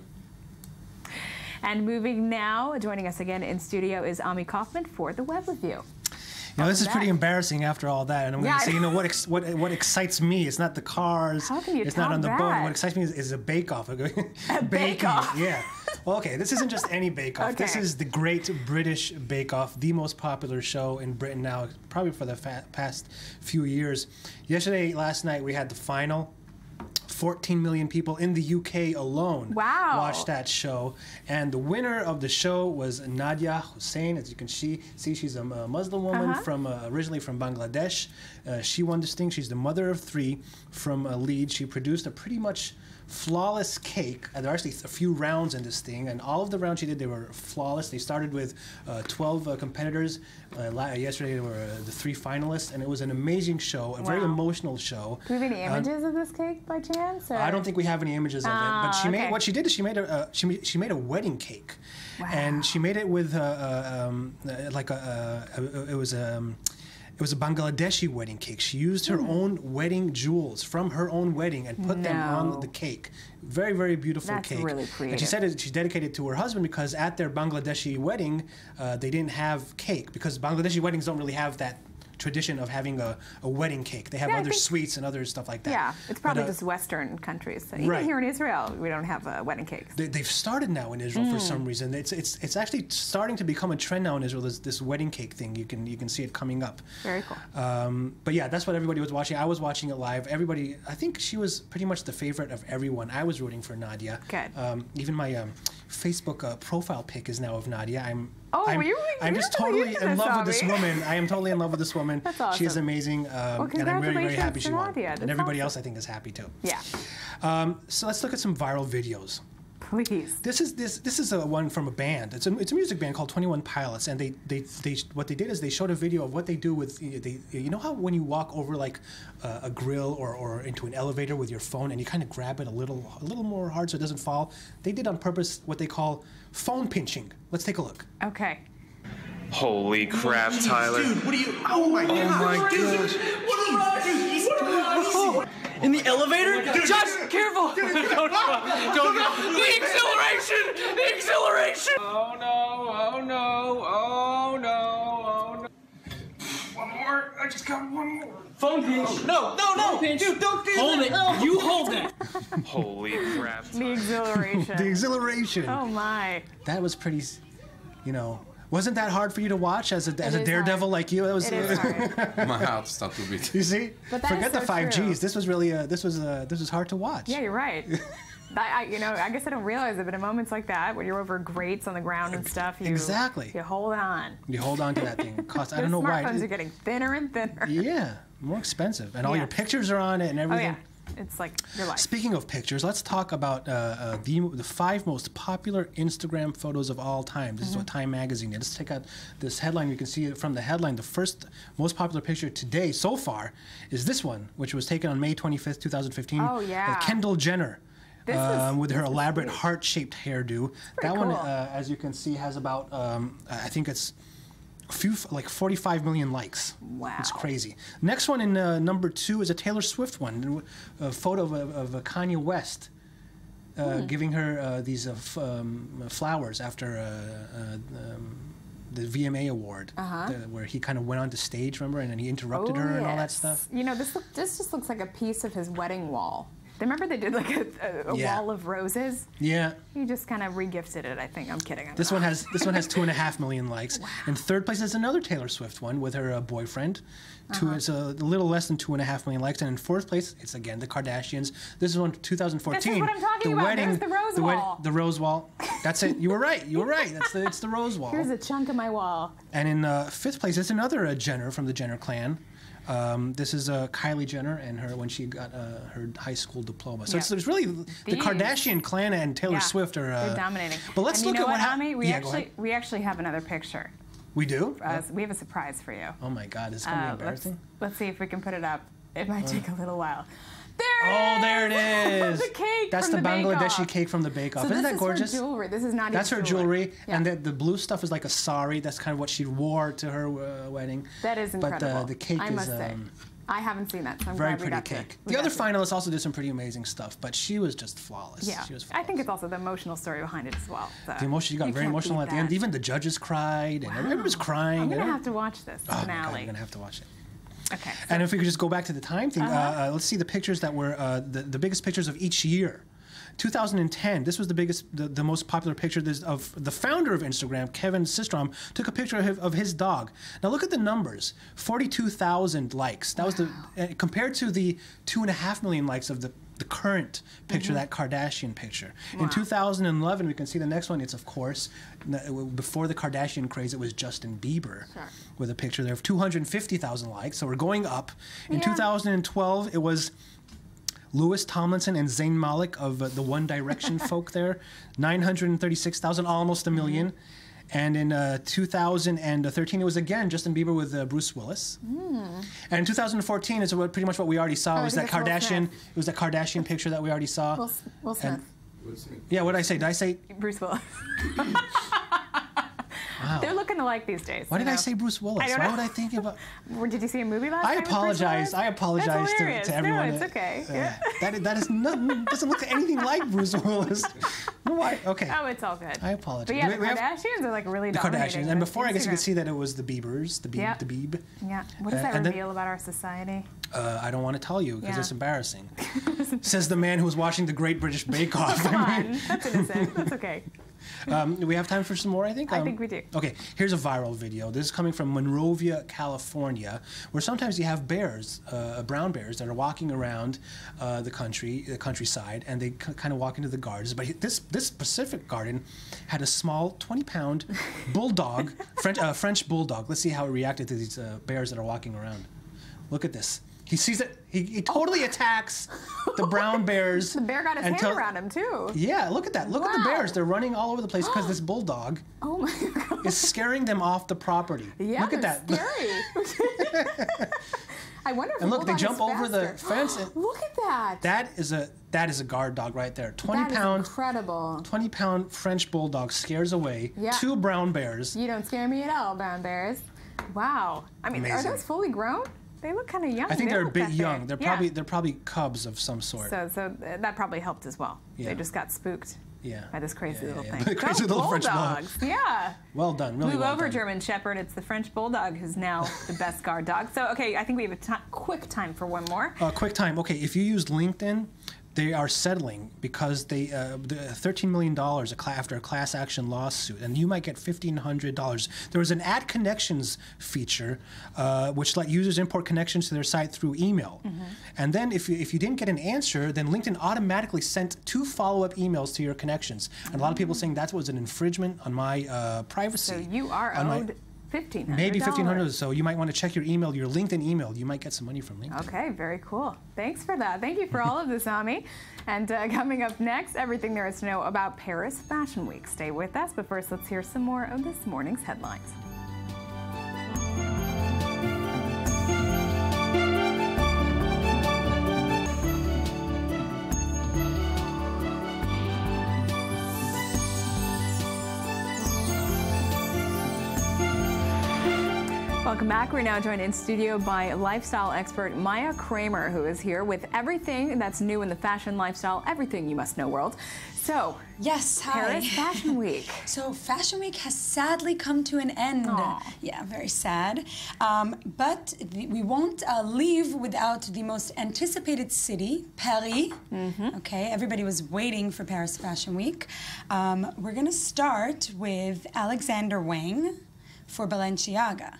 And moving now, joining us again in studio is Ami Kaufman for the Web Review. You know, this is pretty embarrassing after all that, and I'm going to say, you know, what excites me? It's not the cars. How can you It's not on the top boat. that? What excites me is a bake-off. A bake-off. Yeah. Well, okay, this isn't just any bake-off. Okay. This is the Great British Bake-Off, the most popular show in Britain now, probably for the past few years. Last night, we had the final. 14 million people in the UK alone watched that show. And the winner of the show was Nadia Hussain. As you can see she's a Muslim woman from originally from Bangladesh. She won this thing. She's the mother of 3 from Leeds. She produced a pretty much flawless cake. There are actually a few rounds in this thing, and all of the rounds she did, they were flawless. They started with 12 competitors. Yesterday there were the 3 finalists, and it was an amazing show, a very emotional show. Do we have any images of this cake by chance? Or? I don't think we have any images of it, but she made what she did is she made a wedding cake, and she made it with it was a Bangladeshi wedding cake. She used her own wedding jewels from her own wedding and put them on the cake. Very, very beautiful cake. That's really creative. And she said she's dedicated to her husband because at their Bangladeshi wedding, they didn't have cake because Bangladeshi weddings don't really have that tradition of having a wedding cake. They have other sweets and other stuff like that. Yeah, it's probably just Western countries. So even here in Israel, we don't have wedding cakes. They've started now in Israel for some reason. It's actually starting to become a trend now in Israel. This wedding cake thing. You can see it coming up. Very cool. But yeah, that's what everybody was watching. I was watching it live. Everybody, I think she was pretty much the favorite of everyone. I was rooting for Nadia. Good. Even my Facebook profile pic is now of Nadia. I'm just totally in love with this woman. I am totally in love with this woman. That's awesome. She is amazing, and I'm very, very happy she won. And everybody else, I think, is happy too. Yeah. So let's look at some viral videos. Please. This is a one from a band. It's a music band called 21 Pilots, and what they did is they showed a video of what they do with you know how when you walk over like a grill or into an elevator with your phone and you kind of grab it a little more hard so it doesn't fall. They did on purpose what they call phone pinching. Let's take a look. Okay. Holy crap, Tyler. Dude, what are you? Oh my god. Dude, in the elevator? Dude, Josh, careful! Don't. The exhilaration! The exhilaration! Oh no, oh no, oh no, oh no. One more. I just got one more. Phone pinch. No. Pinch. Dude, don't do Hold that. it. You hold that. Holy crap. The exhilaration. The exhilaration. Oh my. That was pretty, wasn't that hard for you to watch as a daredevil like you? That was. It is hard. My heart started to beat. You see? But Forget the 5Gs. True. This was really this was hard to watch. Yeah, you're right. I guess I don't realize it, but in moments like that, when you're over grates on the ground and stuff, you hold on. You hold on to that thing. It costs, I don't know why. Smartphones are getting thinner and thinner. Yeah, more expensive, and all your pictures are on it and everything. Oh, It's like your life. Speaking of pictures, let's talk about the 5 most popular Instagram photos of all time. This is what Time Magazine did. Let's check out this headline. You can see it from the headline. The first most popular picture today so far is this one, which was taken on May 25th, 2015. Oh, yeah. Kendall Jenner. With her elaborate sweet. heart-shaped hairdo. That cool. one, as you can see, has about, I think it's like 45 million likes. Wow. It's crazy. Next one in number 2 is a Taylor Swift one, a photo of Kanye West giving her these flowers after the VMA award, where he kind of went onto stage, remember, and then he interrupted her and all that stuff. You know, this just looks like a piece of his wedding wall. Remember they did like a wall of roses? Yeah. He just kind of regifted it, I think. I'm kidding. This one has 2.5 million likes. Wow. In third place is another Taylor Swift one with her boyfriend. It's a little less than 2.5 million likes. And in fourth place, it's again the Kardashians. This is one 2014. This is what I'm talking about. Wedding, There's the rose wall. The rose wall. That's it. You were right. You were right. It's the rose wall. Here's a chunk of my wall. And in fifth place, it's another Jenner from the Jenner clan. This is Kylie Jenner and her when she got her high school diploma. So it's really the Kardashian clan and Taylor Swift are they're dominating. But let's look at what happened. We actually have another picture. We do? We have a surprise for you. Oh my God, is it gonna be embarrassing? Let's see if we can put it up. It might take a little while. There it is. The cake. That's from the Bake-Off. Bangladeshi cake from the Bake Off. So Isn't that gorgeous? This is her jewelry. This is not. That's her jewelry, Yeah. and the blue stuff is like a sari. That's kind of what she wore to her wedding. That is incredible. But the cake I must say. I haven't seen that, so I'm very glad we got pretty cake. to. The other finalists also did some pretty amazing stuff, but she was just flawless. Yeah, she was flawless. I think it's also the emotional story behind it as well. So the emotion, she got very emotional at the end. Even the judges cried, and everyone was crying. I'm gonna have to watch this finale. My God, you're gonna have to watch it. Okay. And if we could just go back to the time thing, let's see the pictures that were the biggest pictures of each year. 2010, this was the most popular picture of the founder of Instagram, Kevin Systrom, took a picture of his dog. Now look at the numbers, 42,000 likes. That was compared to the 2.5 million likes of the current picture, that Kardashian picture. Wow. In 2011, we can see the next one. It's, of course, before the Kardashian craze, it was Justin Bieber with a picture there of 250,000 likes. So we're going up. In 2012, it was Louis Tomlinson and Zayn Malik of the One Direction folk there, 936,000, almost a million. And in 2013, it was again Justin Bieber with Bruce Willis. And in 2014 is pretty much what we already saw. It was that Kardashian. It was that Kardashian picture that we already saw. Will Smith. Yeah, what did I say? Did I say Bruce Willis? Wow. They're looking alike these days. Why did I say Bruce Willis? I don't know. Why would I think about? Did you see a movie last I night with Bruce Willis? apologize. I apologize to everyone. No, it's okay. That is not, doesn't look anything like Bruce Willis. No, okay. Oh, it's all good. I apologize. But yeah, the Kardashians are like really the dominating. Kardashians. And before, I guess you could Instagram. see that it was the Biebers, the Beeb. Yeah. What does that reveal about our society? I don't want to tell you because it's embarrassing. Says the man who was watching the Great British Bake Off. Come on, that's innocent. That's okay. Do we have time for some more, I think? I think we do. Okay, here's a viral video. This is coming from Monrovia, California, where sometimes you have bears, brown bears, that are walking around the countryside, and they kind of walk into the gardens. But this specific garden had a small 20-pound bulldog, French bulldog. Let's see how it reacted to these bears that are walking around. Look at this. He sees it. He totally attacks the brown bears. The bear got his hand around him too. Yeah, look at that. Look at the bears. They're running all over the place because this bulldog is scaring them off the property. Yeah, look at that. Scary. I wonder if and look, they jump over the fence. And look at that. That is a guard dog right there. 20-pound. That is incredible. 20-pound French bulldog scares away 2 brown bears. You don't scare me at all, brown bears. Wow. I mean, Amazing. Are those fully grown? They look kind of young. I think they're a bit that young. big. They're probably cubs of some sort. So that probably helped as well. Yeah. They just got spooked. By this crazy little thing. The crazy little French bulldog. Yeah. Well done. Really Move well over, done. German Shepherd. It's the French bulldog who's now the best guard dog. So okay, I think we have a quick time for one more. Quick time. Okay, if you use LinkedIn, they are settling because they $13 million after a class action lawsuit, and you might get $1,500. There was an Add Connections feature which let users import connections to their site through email. And then if you didn't get an answer, then LinkedIn automatically sent 2 follow-up emails to your connections. And a lot of people saying that was an infringement on my privacy. So you are owed $1,500. Maybe $1,500. So you might want to check your email, your LinkedIn email. You might get some money from LinkedIn. Okay, very cool. Thanks for that. Thank you for all of this, Ami. And coming up next, everything there is to know about Paris Fashion Week. Stay with us, but first let's hear some more of this morning's headlines. Welcome back. We're now joined in studio by lifestyle expert Maya Kramer, who is here with everything that's new in the fashion, lifestyle, everything you must know world. So, yes, hi. Paris Fashion Week. So Fashion Week has sadly come to an end. Aww. Yeah, very sad. But we won't leave without the most anticipated city, Paris. Okay, everybody was waiting for Paris Fashion Week. We're going to start with Alexander Wang for Balenciaga.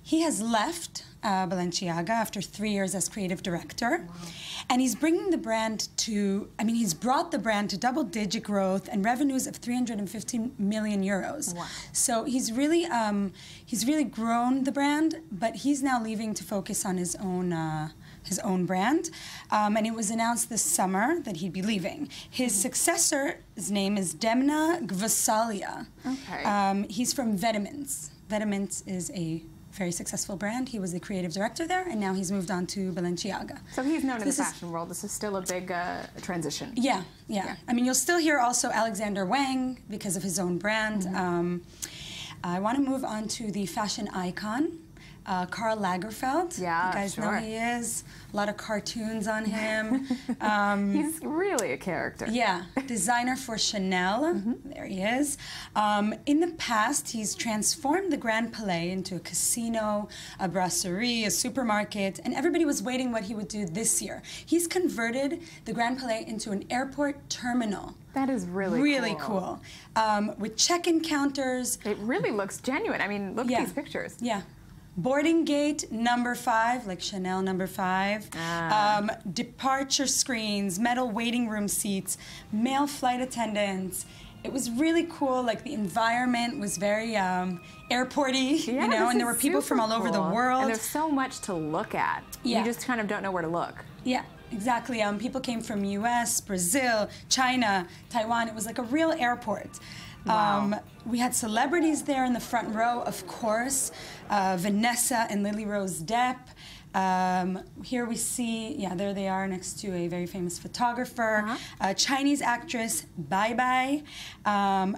He has left Balenciaga after 3 years as creative director. Wow. And he's bringing the brand to, he's brought the brand to double-digit growth and revenues of 350 million euros. Wow. So he's really grown the brand, but he's now leaving to focus on his own brand. And it was announced this summer that he'd be leaving. His successor's name is Demna Gvasalia. Okay. He's from Vetements. Vetements is a very successful brand. He was the creative director there, and now he's moved on to Balenciaga. So he's known in the fashion world. This is still a big transition. Yeah. You'll still hear also Alexander Wang because of his own brand. I want to move on to the fashion icon, Karl Lagerfeld. Yeah, you guys know who he is. A lot of cartoons on him. He's really a character. Yeah, designer for Chanel. There he is. In the past, he's transformed the Grand Palais into a casino, a brasserie, a supermarket, and everybody was waiting what he would do this year. He's converted the Grand Palais into an airport terminal. That is really cool. With check-in counters. It really looks genuine. I mean, look at these pictures. Yeah. Boarding gate number 5, like Chanel number 5. Departure screens, metal waiting room seats, male flight attendants. It was really cool. Like the environment was very airporty, you know, and there were people from all over the world. And there's so much to look at. Yeah. You just kind of don't know where to look. Yeah. Exactly. People came from U.S., Brazil, China, Taiwan. It was like a real airport. Wow. We had celebrities there in the front row, of course. Vanessa and Lily Rose Depp. Here we see, there they are next to a very famous photographer. Chinese actress Bai Bai.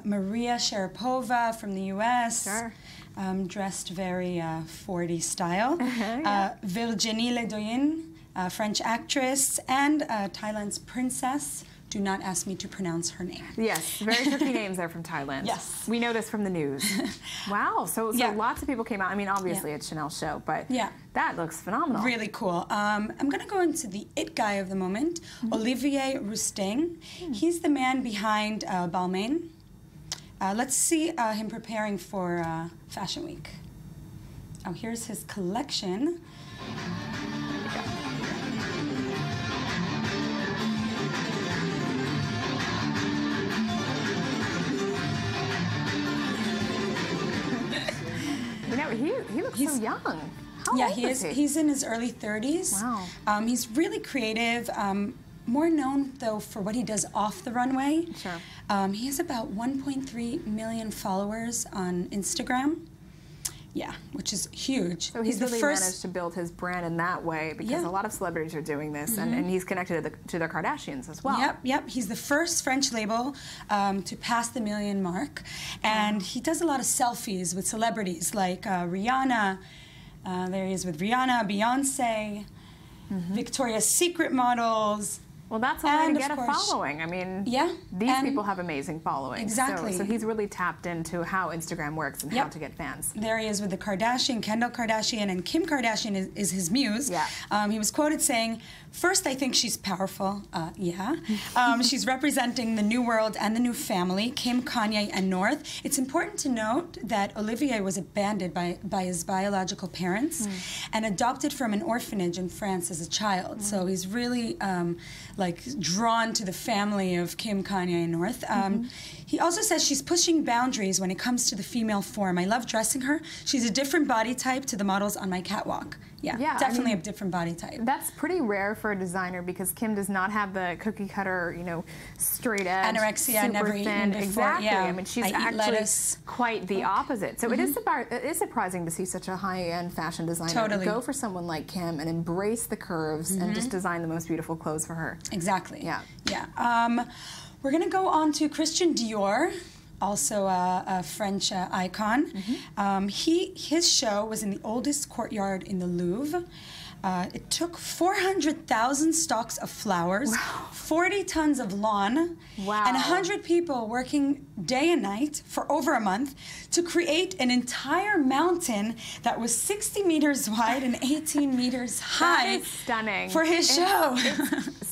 Maria Sharapova from the U.S. Sure. Dressed very 40s style. Virginie Ledoyen. French actress, and Thailand's princess. Do not ask me to pronounce her name. Yes, very tricky names there from Thailand. Yes. We know this from the news. Wow, so lots of people came out. I mean, obviously it's Chanel's show, but that looks phenomenal. Really cool. I'm going to go into the it guy of the moment, Olivier Rousteing. He's the man behind Balmain. Let's see him preparing for Fashion Week. Oh, here's his collection. He looks so young. How old is he? He's in his early 30s. Wow. He's really creative. More known, though, for what he does off the runway. Sure. He has about 1.3 million followers on Instagram. Yeah, which is huge. So he's really managed to build his brand in that way because a lot of celebrities are doing this, and he's connected to the Kardashians as well. Yep. He's the first French label to pass the 1 million mark, and he does a lot of selfies with celebrities like Rihanna. There he is with Rihanna, Beyonce, Victoria's Secret models. Well, that's a way to get a following. I mean, these people have amazing followings. Exactly. So he's really tapped into how Instagram works and how to get fans. There he is with the Kardashian, Kendall Kardashian, and Kim Kardashian is his muse. Yeah. He was quoted saying, "First, I think she's powerful. She's representing the new world and the new family, Kim, Kanye, and North. It's important to note that Olivier was abandoned by his biological parents and adopted from an orphanage in France as a child. So he's really like drawn to the family of Kim Kanye North. He also says she's pushing boundaries when it comes to the female form. I love dressing her. She's a different body type to the models on my catwalk. Yeah, definitely a different body type. That's pretty rare for a designer because Kim does not have the cookie cutter, you know, straight edge, anorexia, super never thin. eaten before. Exactly. Yeah. I mean, she's I eat actually lettuce. quite the opposite. So it is surprising to see such a high-end fashion designer go for someone like Kim and embrace the curves and just design the most beautiful clothes for her. Exactly. Yeah. Yeah. We're gonna go on to Christian Dior. Also a French icon. His show was in the oldest courtyard in the Louvre. It took 400,000 stalks of flowers, 40 tons of lawn, and 100 people working day and night for over a month to create an entire mountain that was 60 meters wide and 18 meters high. That is stunning. For his show.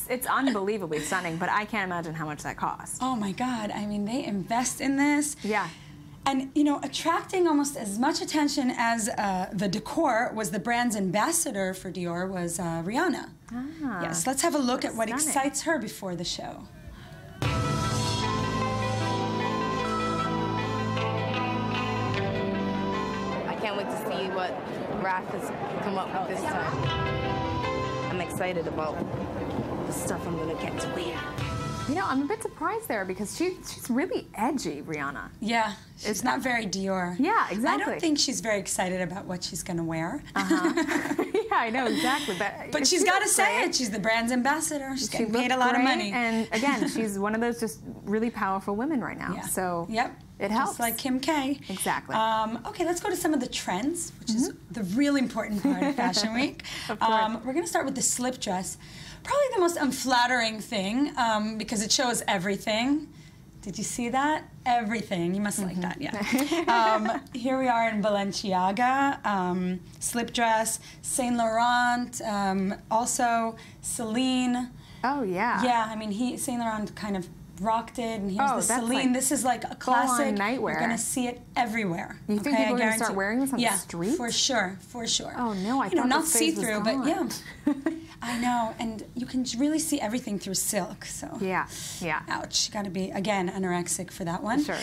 It's unbelievably stunning, but I can't imagine how much that costs. Oh my God, I mean, they invest in this. Yeah. And, you know, attracting almost as much attention as the decor was the brand's ambassador for Dior was Rihanna. Yes, let's have a look at what excites her before the show. I can't wait to see what Raph has come up with this time. I'm excited about the stuff I'm going to get to wear. You know, I'm a bit surprised there because she's really edgy, Rihanna. Yeah, she's not very Dior. Yeah, exactly. I don't think she's very excited about what she's going to wear. Yeah, I know, exactly. But she's got to say it. She's the brand's ambassador. She's getting paid a lot of money. And again, she's one of those just really powerful women right now. Yeah. So it helps. Just like Kim K. Exactly. Okay, let's go to some of the trends, which is the really important part of Fashion Week. Of course. We're going to start with the slip dress. Probably the most unflattering thing because it shows everything. Did you see that? Everything. You must like that, yeah. Here we are in Balenciaga, slip dress, Saint Laurent, also Celine. Oh, yeah. Yeah, I mean, Saint Laurent kind of rocked it, and here's the Celine. Like this is like a classic. nightwear. You're gonna see it everywhere. You think people are gonna start wearing this on the street? For sure, for sure. Oh no, I thought not the phase see-through, was but gone. yeah. I know, and you can really see everything through silk. So yeah. Ouch, got to be again anorexic for that one. Sure.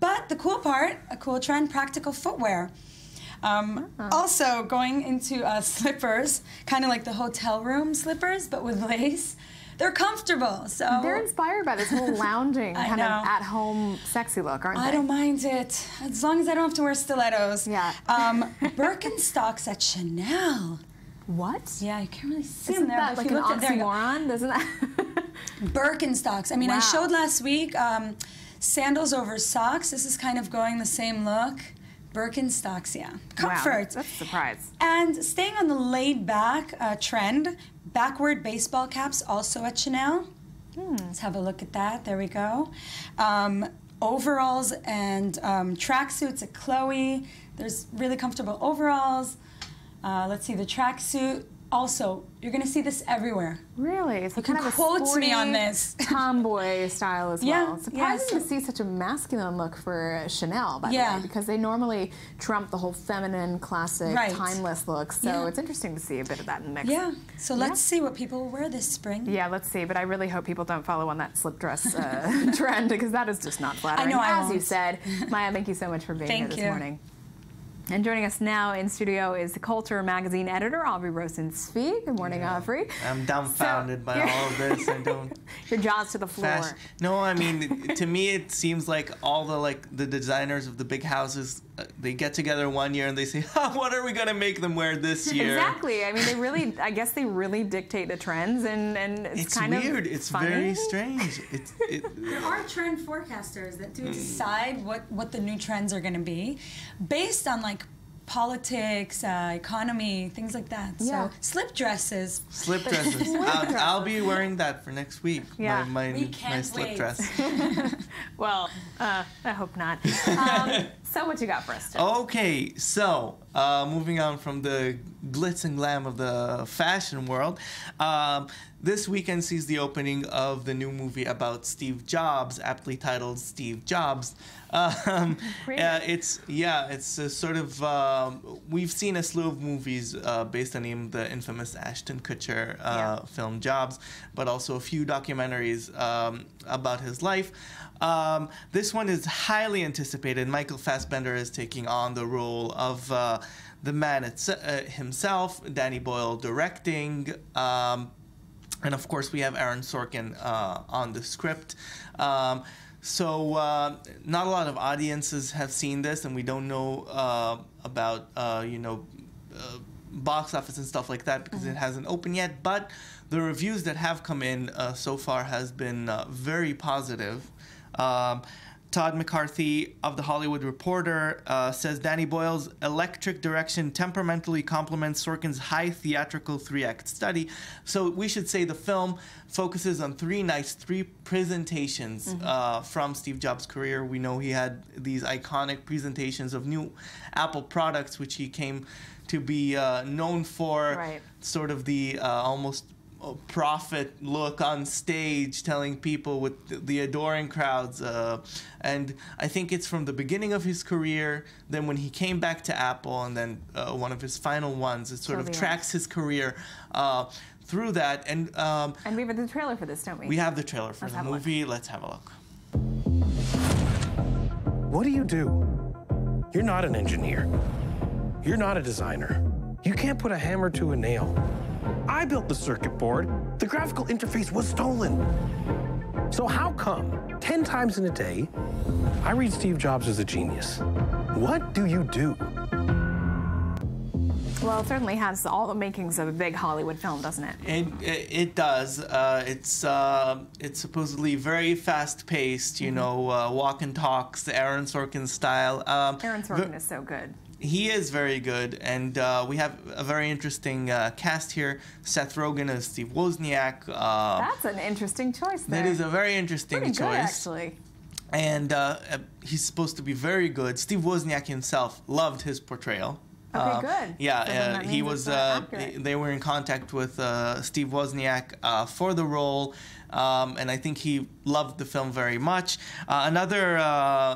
But the cool part, a cool trend, practical footwear. Also going into slippers, kind of like the hotel room slippers, but with lace. They're comfortable, so... They're inspired by this whole lounging, kind of at-home sexy look, aren't they? I don't mind it, as long as I don't have to wear stilettos. Yeah. Birkenstocks at Chanel. What? Yeah, you can't really see Isn't them there. that but like if an you look at oxymoron? Doesn't that... Birkenstocks. I mean, I showed last week sandals over socks. This is kind of going the same look. Birkenstocks, yeah. Comfort. Wow, that's a surprise. And staying on the laid-back trend, backward baseball caps also at Chanel. Let's have a look at that. There we go. Overalls and tracksuits at Chloe. There's really comfortable overalls. Let's see, the tracksuit. Also, you're going to see this everywhere. Really? It's you kind can of a quote sporty, me on this. tomboy style as well. It's surprising yeah, to see such a masculine look for Chanel, by the way, because they normally trump the whole feminine, classic, timeless look. So it's interesting to see a bit of that in the mix. Yeah. So let's see what people will wear this spring. Yeah, let's see. But I really hope people don't follow on that slip dress trend, because that is just not flattering. I know, as you said. Maya, thank you so much for being here this morning. And joining us now in studio is the Culture Magazine editor, Aubrey Rosen-Spiegel. Good morning, Aubrey. I'm dumbfounded by all of this. I don't. Your jaws to the floor. No, I mean, to me, it seems like all the designers of the big houses, they get together one year and they say, what are we going to make them wear this year? Exactly. I mean, I guess they really dictate the trends, and it's kind weird. of It's funny. very strange. There are trend forecasters that do decide what the new trends are going to be based on politics, economy, things like that. Yeah. So slip dresses. Slip dresses. I'll be wearing that for next week. Yeah. My slip dress. Well, I hope not. So what you got for us today? Okay, so moving on from the glitz and glam of the fashion world, this weekend sees the opening of the new movie about Steve Jobs, aptly titled Steve Jobs. It's a sort of we've seen a slew of movies based on the infamous Ashton Kutcher film Jobs, but also a few documentaries about his life. This one is highly anticipated. Michael Fassbender is taking on the role of the man himself, Danny Boyle directing, and of course we have Aaron Sorkin on the script. So not a lot of audiences have seen this, and we don't know about box office and stuff like that because it hasn't opened yet. But the reviews that have come in so far has been very positive. Todd McCarthy of The Hollywood Reporter says Danny Boyle's electric direction temperamentally complements Sorkin's high theatrical 3-act study. So we should say the film focuses on three presentations from Steve Jobs' career. We know he had these iconic presentations of new Apple products, which he came to be known for, sort of the almost prophet look on stage, telling people with the adoring crowds, and I think it's from the beginning of his career, then when he came back to Apple, and then one of his final ones, it sort of tracks his career through that. And we have the trailer for this, don't we? We have the trailer for the movie. Let's have a look. What do you do? You're not an engineer. You're not a designer. You can't put a hammer to a nail. I built the circuit board. The graphical interface was stolen. So how come 10 times in a day, I read Steve Jobs as a genius? What do you do? Well, it certainly has all the makings of a big Hollywood film, doesn't it? It does. It's supposedly very fast-paced, walk and talks, Aaron Sorkin style. Aaron Sorkin is so good. He is very good, and we have a very interesting cast here. Seth Rogen as Steve Wozniak. That's an interesting choice there. That is a very interesting choice. Pretty good, actually. And he's supposed to be very good. Steve Wozniak himself loved his portrayal. Okay, good. Yeah, he was. They were in contact with Steve Wozniak for the role, and I think he loved the film very much. Another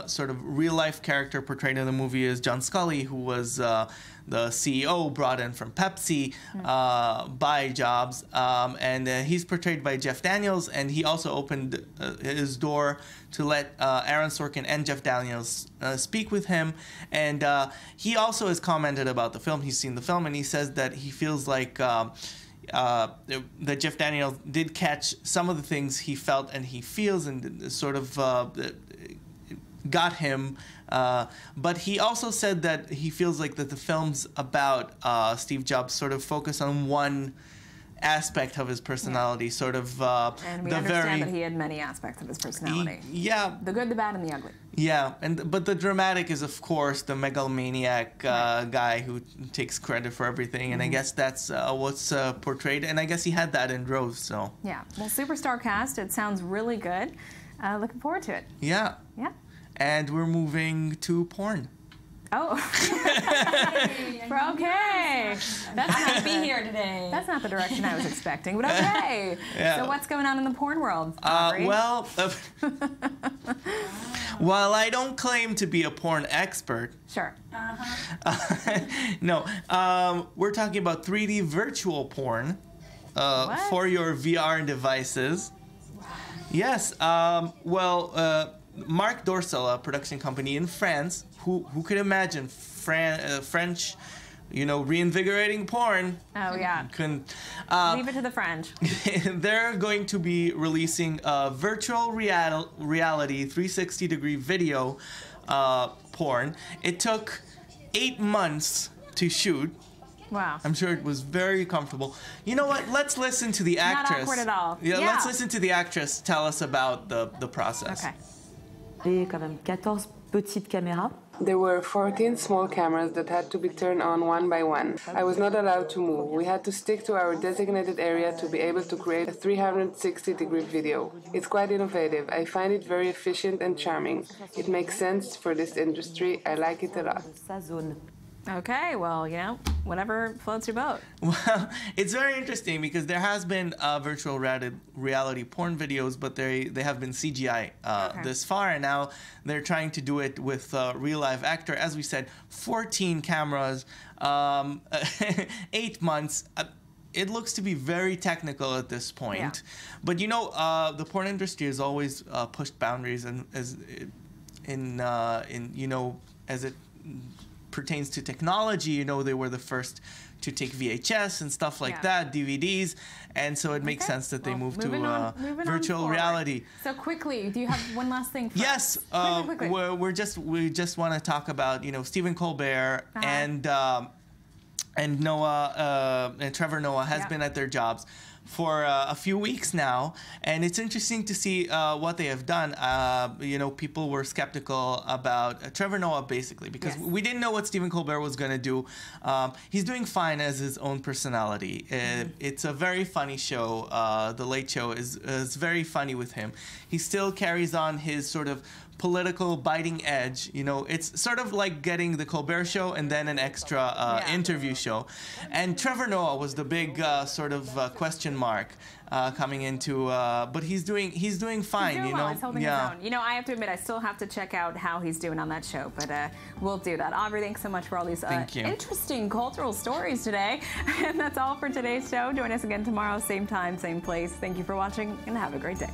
sort of real-life character portrayed in the movie is John Scully, who was the CEO brought in from Pepsi by Jobs, and he's portrayed by Jeff Daniels, and he also opened his door to let Aaron Sorkin and Jeff Daniels speak with him, and he also has commented about the film. He's seen the film, and he says that he feels like that Jeff Daniels did catch some of the things he felt and he feels, and sort of got him. But he also said that he feels like that the films about Steve Jobs sort of focus on one aspect of his personality, sort of and we understand that he had many aspects of his personality. The good, the bad, and the ugly. Yeah, but the dramatic is, of course, the megalomaniac guy who takes credit for everything, and I guess that's what's portrayed, and I guess he had that in droves, so. Yeah, well, superstar cast, it sounds really good. Looking forward to it. Yeah. Yeah. And we're moving to porn. Oh. Okay. That's not be here today. That's not the direction I was expecting, but okay. Yeah. So what's going on in the porn world? Well, while I don't claim to be a porn expert. Sure. No, we're talking about 3D virtual porn for your VR devices. Yes. Marc Dorcel, a production company in France, who could imagine French, reinvigorating porn? Oh, yeah. Couldn't. Leave it to the French. They're going to be releasing a virtual reality 360-degree video porn. It took 8 months to shoot. Wow. I'm sure it was very comfortable. You know what? Let's listen to the actress. Not awkward at all. Yeah, let's listen to the actress tell us about the process. Okay. J'ai quand même 14 petites caméras. There were 14 small cameras that had to be turned on one by one. I was not allowed to move. We had to stick to our designated area to be able to create a 360-degree video. It's quite innovative. I find it very efficient and charming. It makes sense for this industry. I like it a lot. Okay, well, you know, whatever floats your boat. Well, it's very interesting because there has been virtual reality porn videos, but they have been CGI this far, and now they're trying to do it with real live actor. As we said, 14 cameras, 8 months. It looks to be very technical at this point. Yeah. But you know, the porn industry has always pushed boundaries, and as it pertains to technology, you know, they were the first to take VHS and stuff like that, DVDs, and so it makes sense that they moved to virtual reality. So quickly, do you have one last thing for us? Yes, quickly. we just want to talk about, you know, Stephen Colbert and Noah and Trevor Noah has been at their jobs for a few weeks now, and it's interesting to see what they have done. You know, people were skeptical about Trevor Noah basically because we didn't know what Stephen Colbert was going to do. He's doing fine as his own personality. It's a very funny show. The Late Show is very funny with him. He still carries on his sort of political biting edge. You know, it's sort of like getting the Colbert Show and then an extra interview show. And Trevor Noah was the big sort of question mark coming into, but he's doing fine. He's doing you know, well. He's holding his own. You know, I have to admit, I still have to check out how he's doing on that show, but we'll do that. Aubrey, thanks so much for all these interesting cultural stories today. And that's all for today's show. Join us again tomorrow, same time, same place. Thank you for watching, and have a great day.